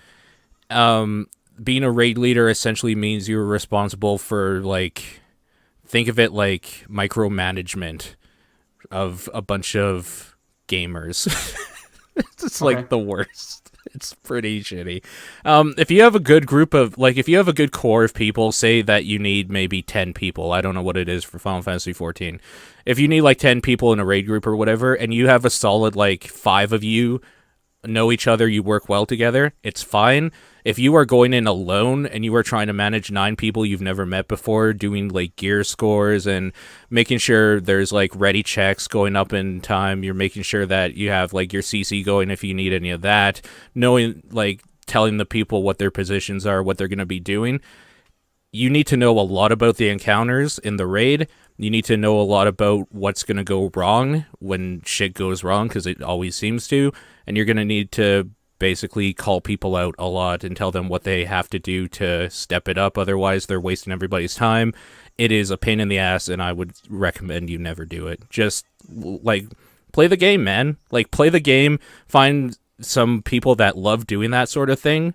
Being a raid leader essentially means you're responsible for, like, think of it like micromanagement of a bunch of gamers. It's Okay. like the worst. It's pretty shitty. If you have a good group of if you have a good core of people, say that you need maybe 10 people. I don't know what it is for Final Fantasy 14. If you need like 10 people in a raid group or whatever, and you have a solid like 5 of you know each other, you work well together, it's fine. If you are going in alone and you are trying to manage 9 people you've never met before, doing like gear scores and making sure there's like ready checks going up in time, you're making sure that you have like your CC going if you need any of that, knowing like telling the people what their positions are, what they're going to be doing. You need to know a lot about the encounters in the raid. You need to know a lot about what's going to go wrong when shit goes wrong, because it always seems to. And you're going to need to basically call people out a lot and tell them what they have to do to step it up. Otherwise, they're wasting everybody's time. It is a pain in the ass, and I would recommend you never do it. Just, like, play the game, man. Like, play the game. Find some people that love doing that sort of thing.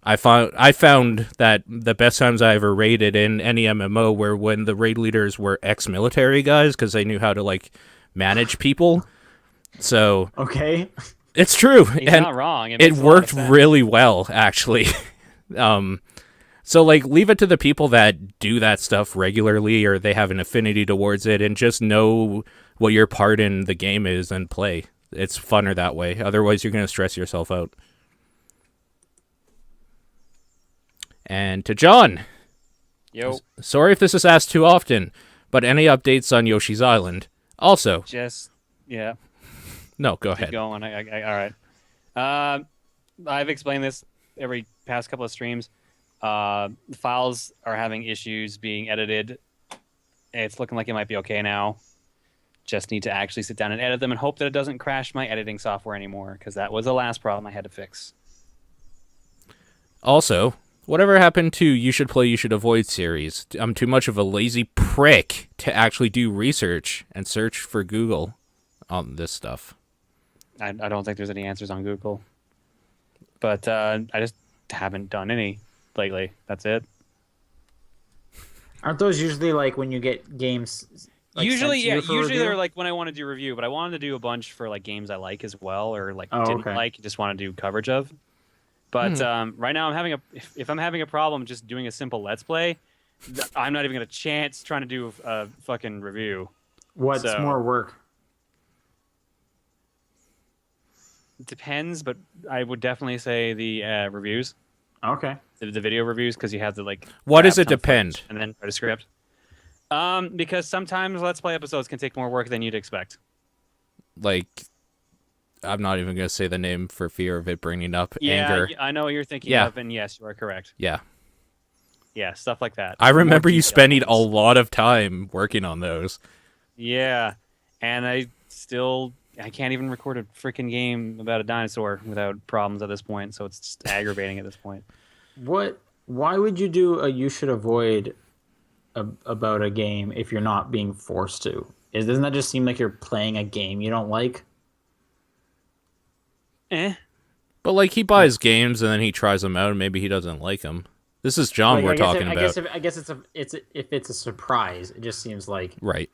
I found that the best times I ever raided in any MMO were when the raid leaders were ex-military guys, because they knew how to like manage people. So Okay. it's true, He's and not wrong. it makes a lot of worked sense. really well, actually. So like leave it to the people that do that stuff regularly, or they have an affinity towards it, and just know what your part in the game is and play. It's funner that way. Otherwise, you're gonna stress yourself out. And to John, Yo, sorry if this is asked too often, but any updates on Yoshi's Island? Also, just yeah. no, go Keep ahead. going. All right. I've explained this every past couple of streams. The files are having issues being edited. It's looking like it might be okay now. Just need to actually sit down and edit them and hope that it doesn't crash my editing software anymore, because that was the last problem I had to fix. Also, whatever happened to You Should Play, You Should Avoid series? I'm too much of a lazy prick to actually do research and search for Google on this stuff. I don't think there's any answers on Google, but I just haven't done any lately. That's it. Aren't those usually like when you get games? Like, Usually, sent to yeah. you for Usually review? they're like when I want to do review, but I wanted to do a bunch for like games I like as well, or like Oh, didn't okay. like, just want to do coverage of. But right now, I'm having if I'm having a problem just doing a simple let's play, I'm not even gonna chance trying to do a fucking review. What's So- more work? It depends, but I would definitely say the reviews, Okay. the video reviews, because you have to like. What grab does it some depend? footage and then write a script. Because sometimes let's play episodes can take more work than you'd expect. Like, I'm not even going to say the name for fear of it bringing up Yeah, anger. I know what you're thinking Yeah. of, and yes, you are correct. Yeah. Yeah, stuff like that. I remember More you detailed spending a ones. lot of time working on those. Yeah, and I can't even record a freaking game about a dinosaur without problems at this point, so it's just aggravating at this point. Why would you do a you should avoid about a game if you're not being forced to? Doesn't that just seem like you're playing a game you don't like? But like he buys games and then he tries them out and maybe he doesn't like them. This is John Like, we're I guess talking if, about. I guess if it's a surprise, it just seems like Right.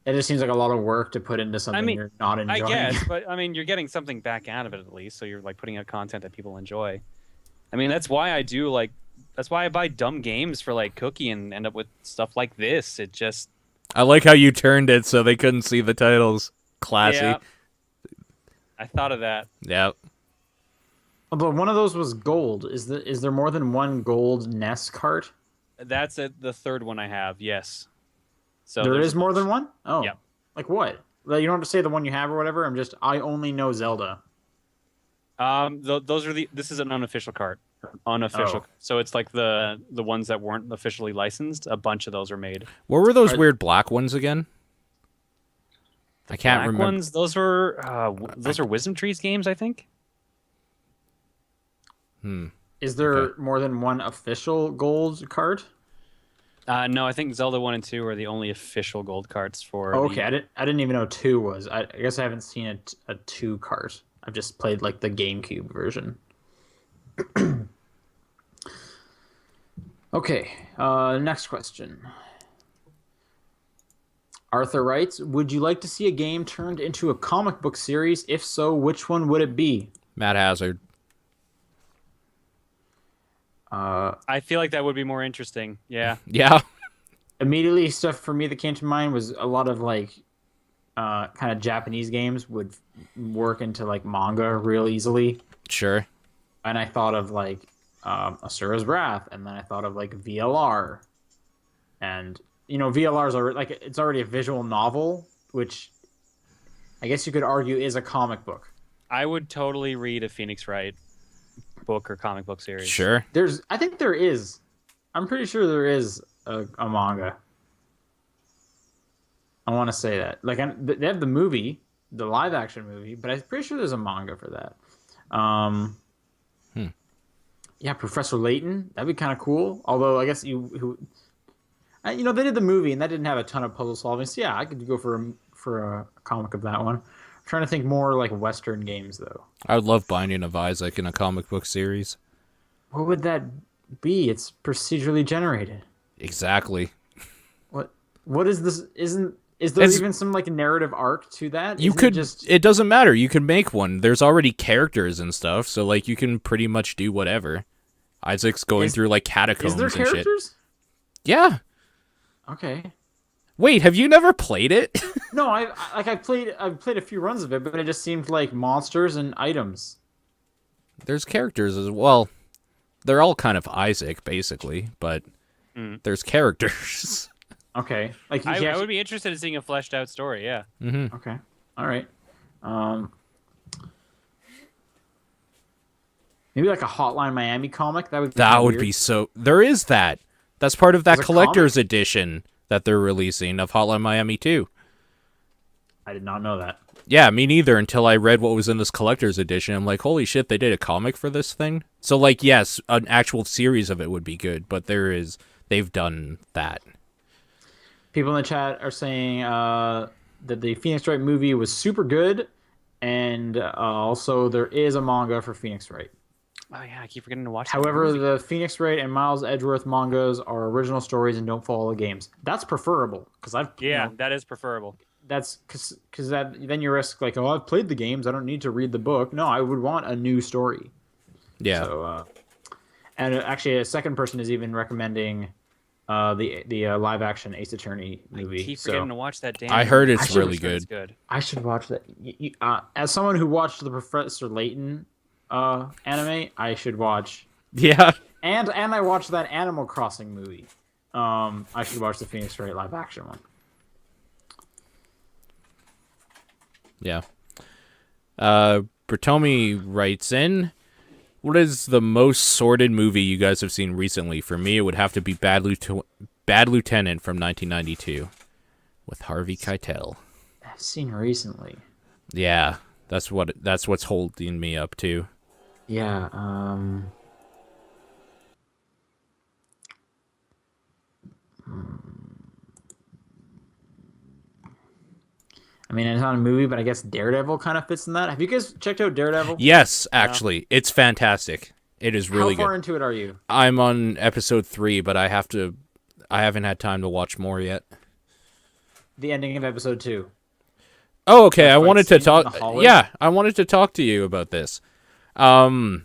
it just seems like a lot of work to put into something mean, you're not enjoying. I guess, but I mean, you're getting something back out of it at least, so you're like putting out content that people enjoy. I mean, that's why I buy dumb games for like Cookie and end up with stuff like this. It just I like how you turned it so they couldn't see the titles. Classy. Yeah. I thought of that. Yeah. But one of those was gold. Is there more than one gold NES cart? That's it. The third one I have. Yes. So There there's- is more than one? Oh. Yeah. Like what? Like, you don't have to say the one you have or whatever. I only know Zelda. Those are this is an unofficial cart. Unofficial. Oh. So it's like the ones that weren't officially licensed. A bunch of those are made. What were those Are- weird black ones again? I can't Black remember. ones. Those are Wisdom Trees games, I think. Is there Okay. more than one official gold cart? No, I think Zelda 1 and 2 are the only official gold carts for. Oh, the- okay, I didn't even know 2 was. I guess I haven't seen a 2 cart. I've just played like the GameCube version. Okay, next question. Arthur writes, "Would you like to see a game turned into a comic book series? If so, which one would it be?" Mad Hazard. I feel like that would be more interesting. Yeah. Yeah. Immediately, stuff for me that came to mind was a lot of like kind of Japanese games would work into like manga real easily. Sure. And I thought of like Asura's Wrath, and then I thought of like VLR, and VLR's already like it's already a visual novel, which I guess you could argue is a comic book. I would totally read a Phoenix Wright book or comic book series. Sure. I think there is. I'm pretty sure there is a manga. I want to say that. Like they have the movie, the live action movie, but I'm pretty sure there's a manga for that. Yeah, Professor Layton. That'd be kind of cool. Although I guess they did the movie and that didn't have a ton of puzzle solving. So yeah, I could go for a comic of that one. I'm trying to think more like Western games though. I would love Binding of Isaac in a comic book series. What would that be? It's procedurally generated. Exactly. What is this? Is there even some like narrative arc to that? It doesn't matter. You can make one. There's already characters and stuff, so like you can pretty much do whatever. Isaac's going through like catacombs is there and characters? shit. Yeah. Okay. Wait, have you never played it? No, I've played a few runs of it, but it just seemed like monsters and items. There's characters as well. They're all kind of Isaac, basically, but there's characters. Okay. Like I would be interested in seeing a fleshed out story. Yeah. Mm-hmm. Okay. All right. Maybe like a Hotline Miami comic. That would be so. There is that. That's part of that There's a collector's comic? edition that they're releasing of Hotline Miami 2. I did not know that. Yeah, me neither until I read what was in this collector's edition. I'm like, holy shit, they did a comic for this thing? So, like, yes, an actual series of it would be good, but they've done that. People in the chat are saying that the Phoenix Wright movie was super good, and also there is a manga for Phoenix Wright. Oh yeah, I keep forgetting to watch. However, the Phoenix Wright and Miles Edgeworth mangas are original stories and don't follow the games. That's preferable because that is preferable. That's because then you risk like, oh, I've played the games, I don't need to read the book. No, I would want a new story. Yeah. So, and actually, a second person is even recommending the live action Ace Attorney movie. I keep forgetting to watch that. Damn. I heard it's really good. I should watch that. As someone who watched the Professor Layton anime, I should watch. Yeah. And I watched that Animal Crossing movie. I should watch the Phoenix Wright live action one. Yeah. Bertomi writes in, what is the most sordid movie you guys have seen recently? For me, it would have to be Bad Lieutenant from 1992 with Harvey Keitel. I've seen recently. Yeah, that's what's holding me up too. Yeah. I mean, it's not a movie, but I guess Daredevil kind of fits in that. Have you guys checked out Daredevil? Yes, actually. It's fantastic. It is really good. How far into it are you? I'm on episode 3, but I haven't had time to watch more yet. The ending of episode 2. Oh, okay. I wanted to scene in talk. the hallway? Yeah, I wanted to talk to you about this. The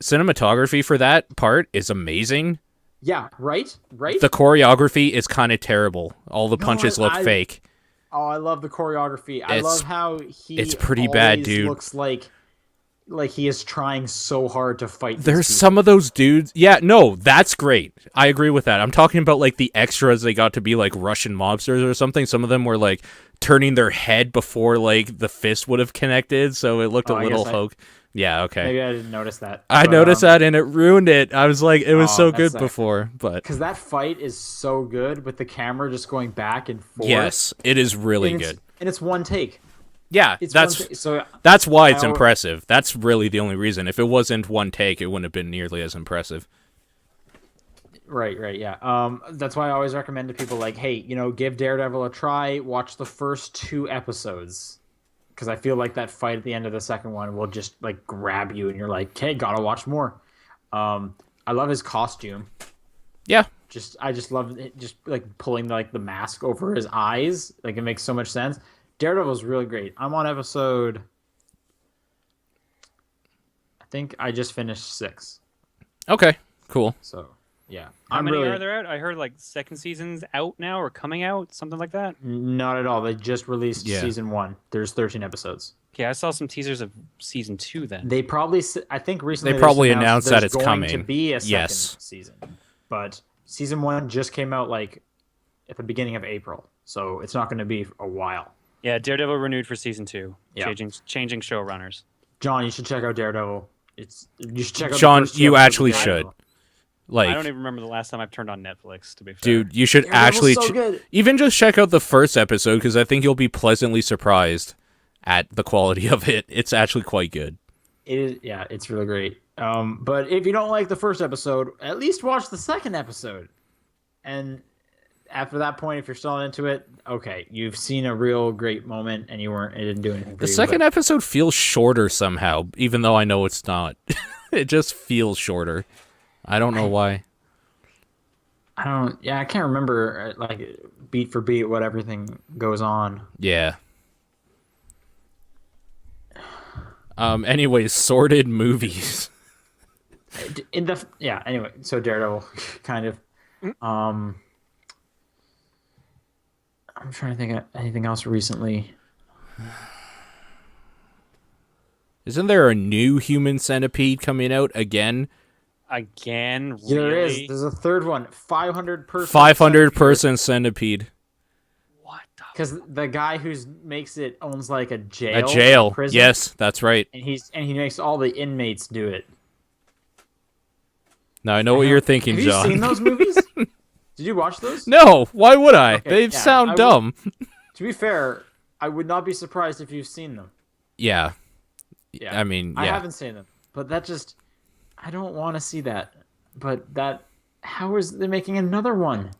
cinematography for that part is amazing. Yeah, right? The choreography is kind of terrible. All the punches look fake. Oh, I love the choreography. I love how it's pretty bad, dude. Looks like he is trying so hard to fight. There's some of those dudes. Yeah, no, that's great. I agree with that. I'm talking about like the extras. They got to be like Russian mobsters or something. Some of them were like turning their head before like the fist would have connected, so it looked a little Yeah, okay. Maybe I didn't notice that. I noticed that and it ruined it. I was like, it was so good sad. before, but because that fight is so good with the camera just going back and forth. Yes, it is really good, and it's one take. Yeah, that's why it's impressive. That's really the only reason. If it wasn't one take, it wouldn't have been nearly as impressive. Right, yeah. That's why I always recommend to people like, hey, give Daredevil a try. Watch the first 2 episodes. Because I feel like that fight at the end of the second one will just like grab you and you're like, hey, gotta watch more. I love his costume. Yeah, I just love it, just like pulling like the mask over his eyes. Like it makes so much sense. Daredevil's really great. I'm on episode. I think I just finished 6. Okay, cool. So yeah, How I'm many really are there out? I heard like second season's out now or coming out, something like that. not at all. They just released Yeah. season 1. There's 13 episodes. Okay, I saw some teasers of season 2 then. They probably, I think recently They probably just announced that there's it's going coming. to be a second Yes. season, but season 1 just came out like at the beginning of April, so it's not going to be a while. Yeah, Daredevil renewed for season 2. Yeah. Changing showrunners. John, you should check out Daredevil. You should check out. Sean, the first 2 you episodes of actually Daredevil. should. Like, I don't even remember the last time I've turned on Netflix, to be fair. dude, you should Daredevil's actually so good. even just check out the first episode because I think you'll be pleasantly surprised at the quality of it. It's actually quite good. It is, yeah, it's really great. But if you don't like the first episode, at least watch the second episode. And after that point, if you're still not into it, okay, you've seen a real great moment, and it didn't do anything for The you. second but episode feels shorter somehow, even though I know it's not. It just feels shorter. I don't know why. I can't remember like beat for beat what everything goes on. Yeah. Anyways, sorted movies. Anyway, so Daredevil, kind of. I'm trying to think of anything else recently. Isn't there a new Human Centipede coming out again? Again, really? There is. There's a third one. 500 person. 500 person centipede. What the... Because the guy who makes it owns like a jail. A jail. Prison, Yes, that's right. And he makes all the inmates do it. Now I know what you're thinking, Have you John. seen those movies? Did you watch those? No, why would I? Okay, They yeah, sound I would- dumb. To be fair, I would not be surprised if you've seen them. Yeah. Yeah. I mean, I yeah. haven't seen them, but that just I don't want to see that. But how is they making another one?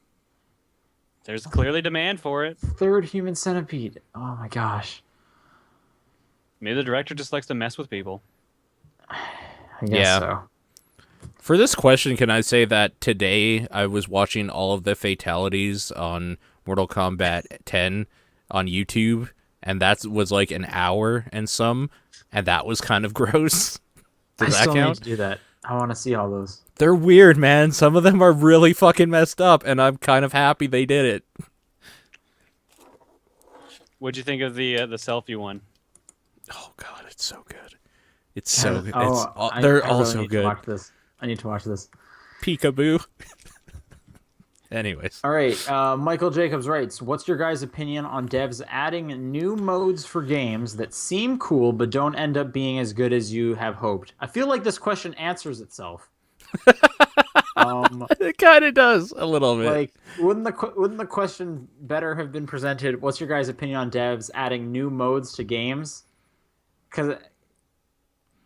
There's clearly demand for it. Third Human Centipede. Oh my gosh. Maybe the director just likes to mess with people. I guess Yeah. so. For this question, can I say that today I was watching all of the fatalities on Mortal Kombat 10 on YouTube, and that was like an hour and some, and that was kind of gross. I Does that still need count? to do that. I want to see all those. They're weird, man. Some of them are really fucking messed up, and I'm kind of happy they did it. What'd you think of the selfie one? Oh god, it's so good. It's so good. Oh, They're I all really so need to good. watch this. I need to watch this. Peekaboo. Anyways. All right, Michael Jacobs writes, what's your guys' opinion on devs adding new modes for games that seem cool but don't end up being as good as you have hoped? I feel like this question answers itself. It kind of does a little bit. Like, wouldn't the question better have been presented, what's your guys' opinion on devs adding new modes to games? Because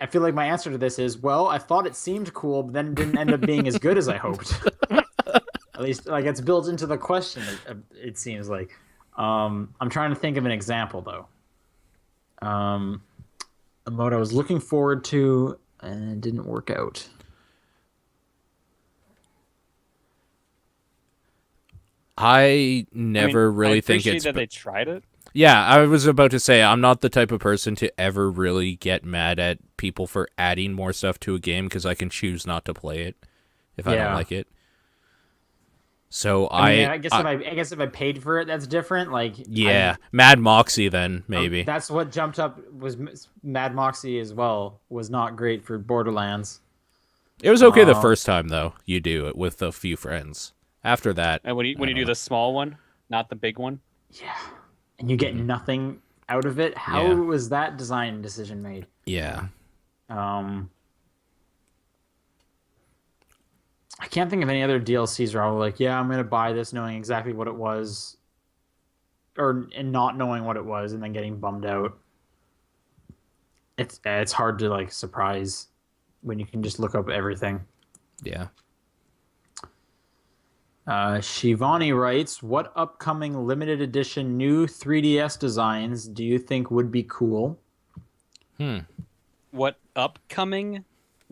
I feel like my answer to this is, well, I thought it seemed cool, but then it didn't end up being as good as I hoped. At least, like, it's built into the question, it seems like. I'm trying to think of an example, though. A mode I was looking forward to, and it didn't work out. I never really I think appreciate it's. that they tried it. Yeah, I was about to say, I'm not the type of person to ever really get mad at people for adding more stuff to a game because I can choose not to play it if I don't Yeah. like it. So I guess if I paid for it, that's different. Like, yeah, Mad Moxie then maybe. That's what jumped up was Mad Moxie as well. Was not great for Borderlands. It was okay the first time though. You do it with a few friends. After that, And when you do the small one, not the big one. Yeah, and you get nothing out of it. How Yeah. was that design decision made? yeah, I can't think of any other DLCs where I was like, yeah, I'm gonna buy this knowing exactly what it was, and not knowing what it was, and then getting bummed out. It's hard to like surprise when you can just look up everything. yeah. Shivani writes, what upcoming limited edition new 3DS designs do you think would be cool? What upcoming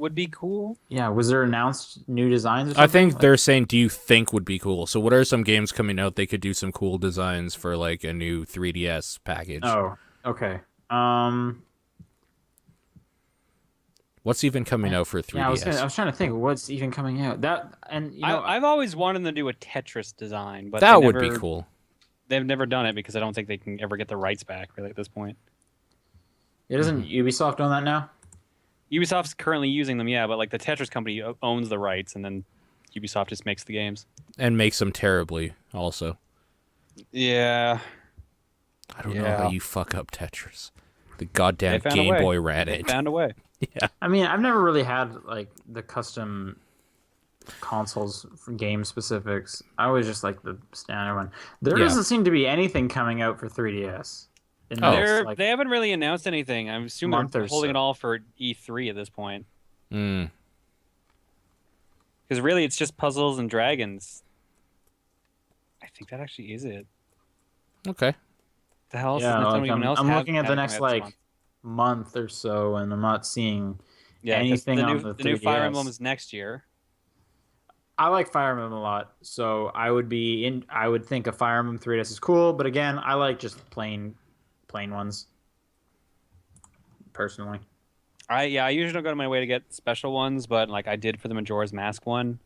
would be cool. Yeah, was there announced new designs or I something? think they're saying, do you think would be cool? So what are some games coming out they could do some cool designs for like a new 3DS package? Oh, okay. What's even coming out for 3DS? Yeah, I was trying to think what's even coming out. That and I've always wanted them to do a Tetris design, but that would be cool. They've never done it because I don't think they can ever get the rights back really at this point. it isn't Ubisoft on that now. Ubisoft's currently using them, yeah, but like the Tetris company owns the rights, and then Ubisoft just makes the games. And makes them terribly also. Yeah. I don't know how you fuck up Tetris. The goddamn They found a Game way. Boy ran They it. found a way. Yeah. I mean, I've never really had like the custom consoles for game specifics. I always just like the standard one. There Yeah. doesn't seem to be anything coming out for 3DS. In the Oh. next, like, They haven't really announced anything. I assume month they're or holding so. it all for E3 at this point. Mm. Because really, it's just puzzles and dragons. I think that actually is it. Okay. The hell else? yeah, Does like, anyone else I'm have- looking at the have next coming out this like month or so, and I'm not seeing 'cause anything the on new, the the new Fire 3DS. Emblem is next year. I like Fire Emblem a lot, so I would think a Fire Emblem 3DS is cool, but again, I like just plain ones. Personally. I usually don't go to my way to get special ones, but like I did for the Majora's Mask one.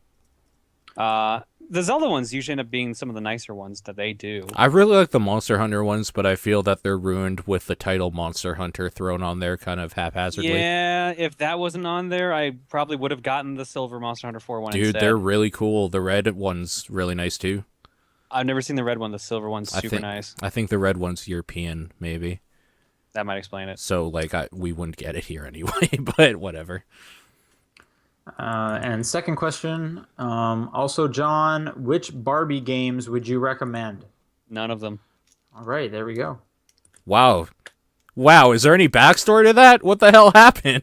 The Zelda ones usually end up being some of the nicer ones that they do. I really like the Monster Hunter ones, but I feel that they're ruined with the title Monster Hunter thrown on there kind of haphazardly. Yeah, if that wasn't on there, I probably would have gotten the Silver Monster Hunter 4 one Dude, instead. they're really cool. The red one's really nice too. I've never seen the red one. The silver one's super nice. I think the red one's European, maybe. That might explain it. So like we wouldn't get it here anyway, but whatever. And second question, also John, which Barbie games would you recommend? None of them. All right, there we go. Wow, is there any backstory to that? What the hell happened?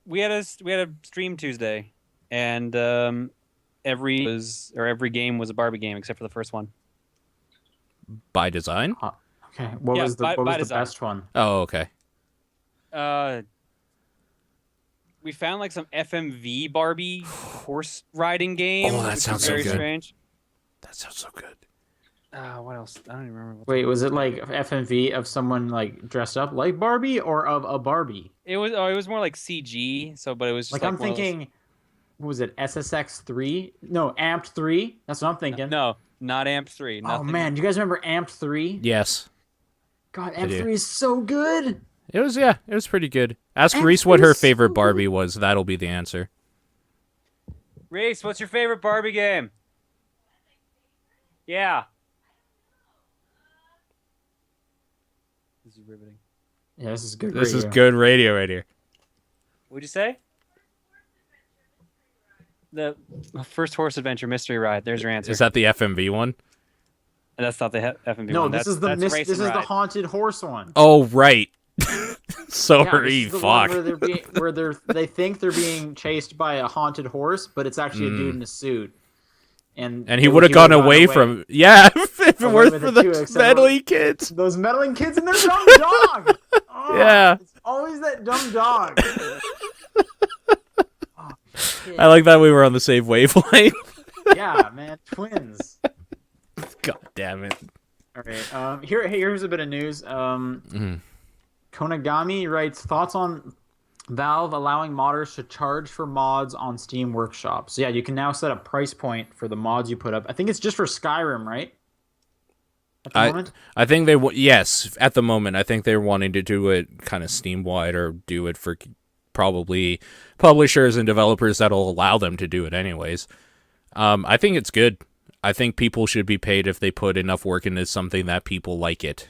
We had a stream Tuesday, and every game was a Barbie game except for the first one. By design? Okay, what Yeah, was the design. best one? Oh, okay. We found like some FMV Barbie horse riding game. Oh, that which sounds was so very good. strange. That sounds so good. What else? I don't even remember. Wait, was it like FMV of someone like dressed up like Barbie or of a Barbie? It was more like CG. But it was just Like I'm one of those- thinking, what was it, SSX 3? No, Amped 3? That's what I'm thinking. No, not Amp 3. Oh Nothing. man, do you guys remember Amped 3? Yes. God, Amped do. 3 is so good. It was pretty good. Ask That Reese what her is so favorite good. Barbie was. That'll be the answer. Reese, what's your favorite Barbie game? Yeah. This is riveting. Yeah, this is good. This is radio. good radio right here. What'd you say? The First Horse Adventure Mystery Ride. There's your answer. Is that the FMV one? That's not the FMV No, one. this is that's Race this and is the Ride. haunted horse one. Oh, right. Yeah, Sorry, this is the one fuck. where they think they're being chased by a haunted horse, but it's actually a dude in a suit. And And he would have gone away from... Yeah, if it Away weren't with for it the too, except meddling kids. those meddling kids and their dumb dog. Oh, Yeah. it's always that dumb dog. Oh, shit. I like that we were on the same wavelength. Yeah, man, twins. God damn it. All right. Here's a bit of news. Konagami writes thoughts on Valve allowing modders to charge for mods on Steam Workshop. So yeah, you can now set a price point for the mods you put up. I think it's just for Skyrim, right? At the moment. I think they... Yes, at the moment. I think they're wanting to do it kind of Steam-wide or do it for probably publishers and developers that'll allow them to do it anyways. I think it's good. I think people should be paid if they put enough work into something that people like it.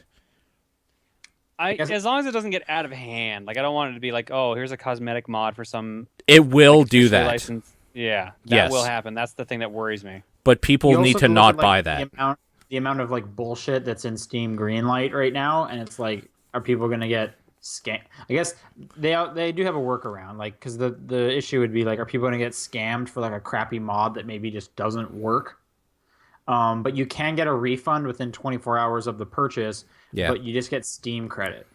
As long as it doesn't get out of hand. Like I don't want it to be like, oh, here's a cosmetic mod for some. It will do officially that. licensed. Yeah, that Yes. will happen. That's the thing that worries me. But people You also need to look not at, like, buy that. The amount of like bullshit that's in Steam Greenlight right now, and it's like, are people gonna get scammed? I guess they do have a workaround, like because the issue would be like, are people gonna get scammed for like a crappy mod that maybe just doesn't work? But you can get a refund within 24 hours of the purchase. Yeah. But you just get Steam credit.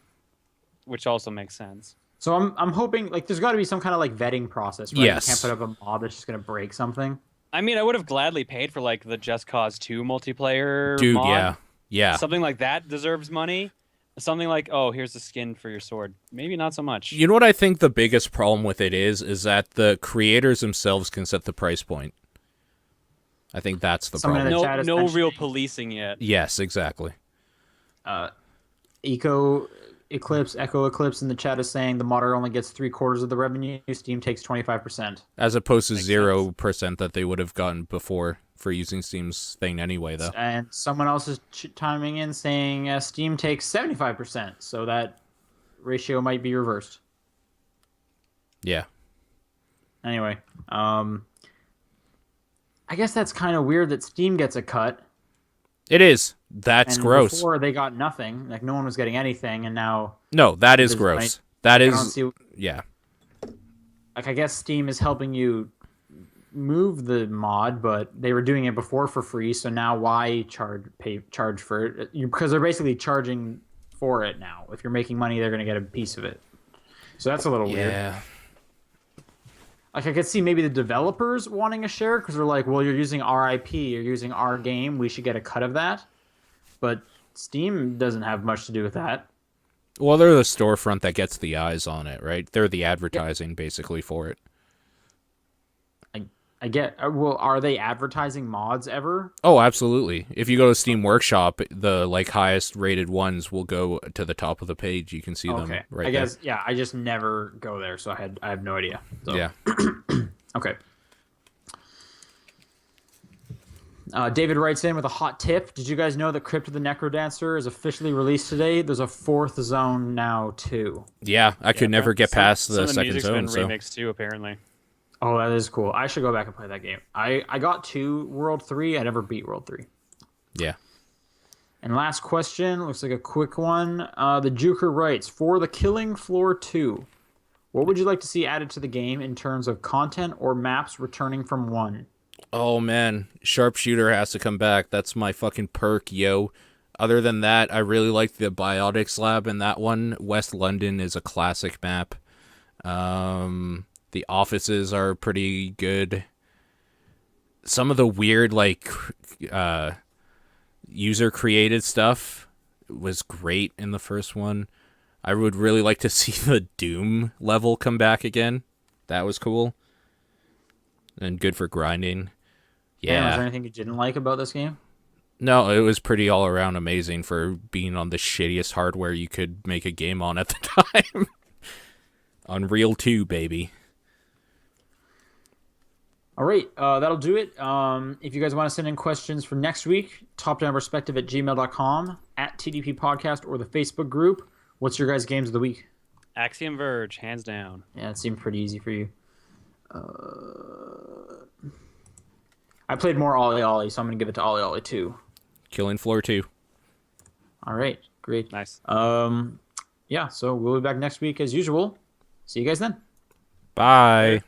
Which also makes sense. So I'm hoping like there's got to be some kind of like vetting process, right? Yes. You can't put up a mod that's just gonna break something. I mean, I would have gladly paid for like the Just Cause 2 multiplayer Dude, mod. yeah. Something like that deserves money. Something like, oh, here's the skin for your sword. Maybe not so much. You know what I think the biggest problem with it is that the creators themselves can set the price point. I think that's the Someone in problem. the chat is No real mentioning- policing yet. Yes, exactly. Echo Eclipse in the chat is saying the modder only gets 3/4 of the revenue. Steam takes 25%. As opposed to Makes 0% that they would have gotten before for using Steam's thing anyway, though. And someone else is chiming in saying Steam takes 75%, so that ratio might be reversed. Yeah. Anyway, I guess that's kind of weird that Steam gets a cut. It is. That's And gross. Before they got nothing, like no one was getting anything, and now No, that is There's gross. money- That I don't is, see. yeah. Like I guess Steam is helping you move the mod, but they were doing it before for free, so now why charge for it? Because they're basically charging for it now. If you're making money, they're going to get a piece of it. So that's a little weird. Yeah. Like I could see maybe the developers wanting a share because they're like, well, you're using our IP, you're using our game, we should get a cut of that. But Steam doesn't have much to do with that. Well, they're the storefront that gets the eyes on it, right? They're the advertising, basically, for it. I get. Well, are they advertising mods ever? Oh, absolutely. If you go to Steam Workshop, the like highest rated ones will go to the top of the page. You can see them Okay. right I there. guess. Yeah. I just never go there, so I have no idea. So. Yeah. Okay. David writes in with a hot tip. Did you guys know that Crypt of the Necrodancer is officially released today? There's a 4th zone now too. Yeah, I could never get past Some the of the second music's zone. been So remixed too, apparently. Oh, that is cool. I should go back and play that game. I got to World 3. I never beat World 3. yeah. And last question, looks like a quick one. The Juker writes, for the Killing Floor 2, what would you like to see added to the game in terms of content or maps returning from 1? Oh man, Sharpshooter has to come back. That's my fucking perk, yo. Other than that, I really like the Biotics Lab in that one. West London is a classic map. The offices are pretty good. Some of the weird, like, user-created stuff was great in the first one. I would really like to see the Doom level come back again. That was cool. And good for grinding. Yeah. Was there Yeah. anything you didn't like about this game? No, it was pretty all around amazing for being on the shittiest hardware you could make a game on at the time. Unreal 2, baby. All right, that'll do it. If you guys want to send in questions for next week, topdownperspective@gmail.com, at TDP Podcast, or the Facebook group. What's your guys' games of the week? Axiom Verge, hands down. Yeah, it seemed pretty easy for you. I played more Ollie Ollie, so I'm going to give it to Ollie Ollie 2. Killing Floor 2. All right, great. Nice. Yeah, so we'll be back next week as usual. See you guys then. Bye.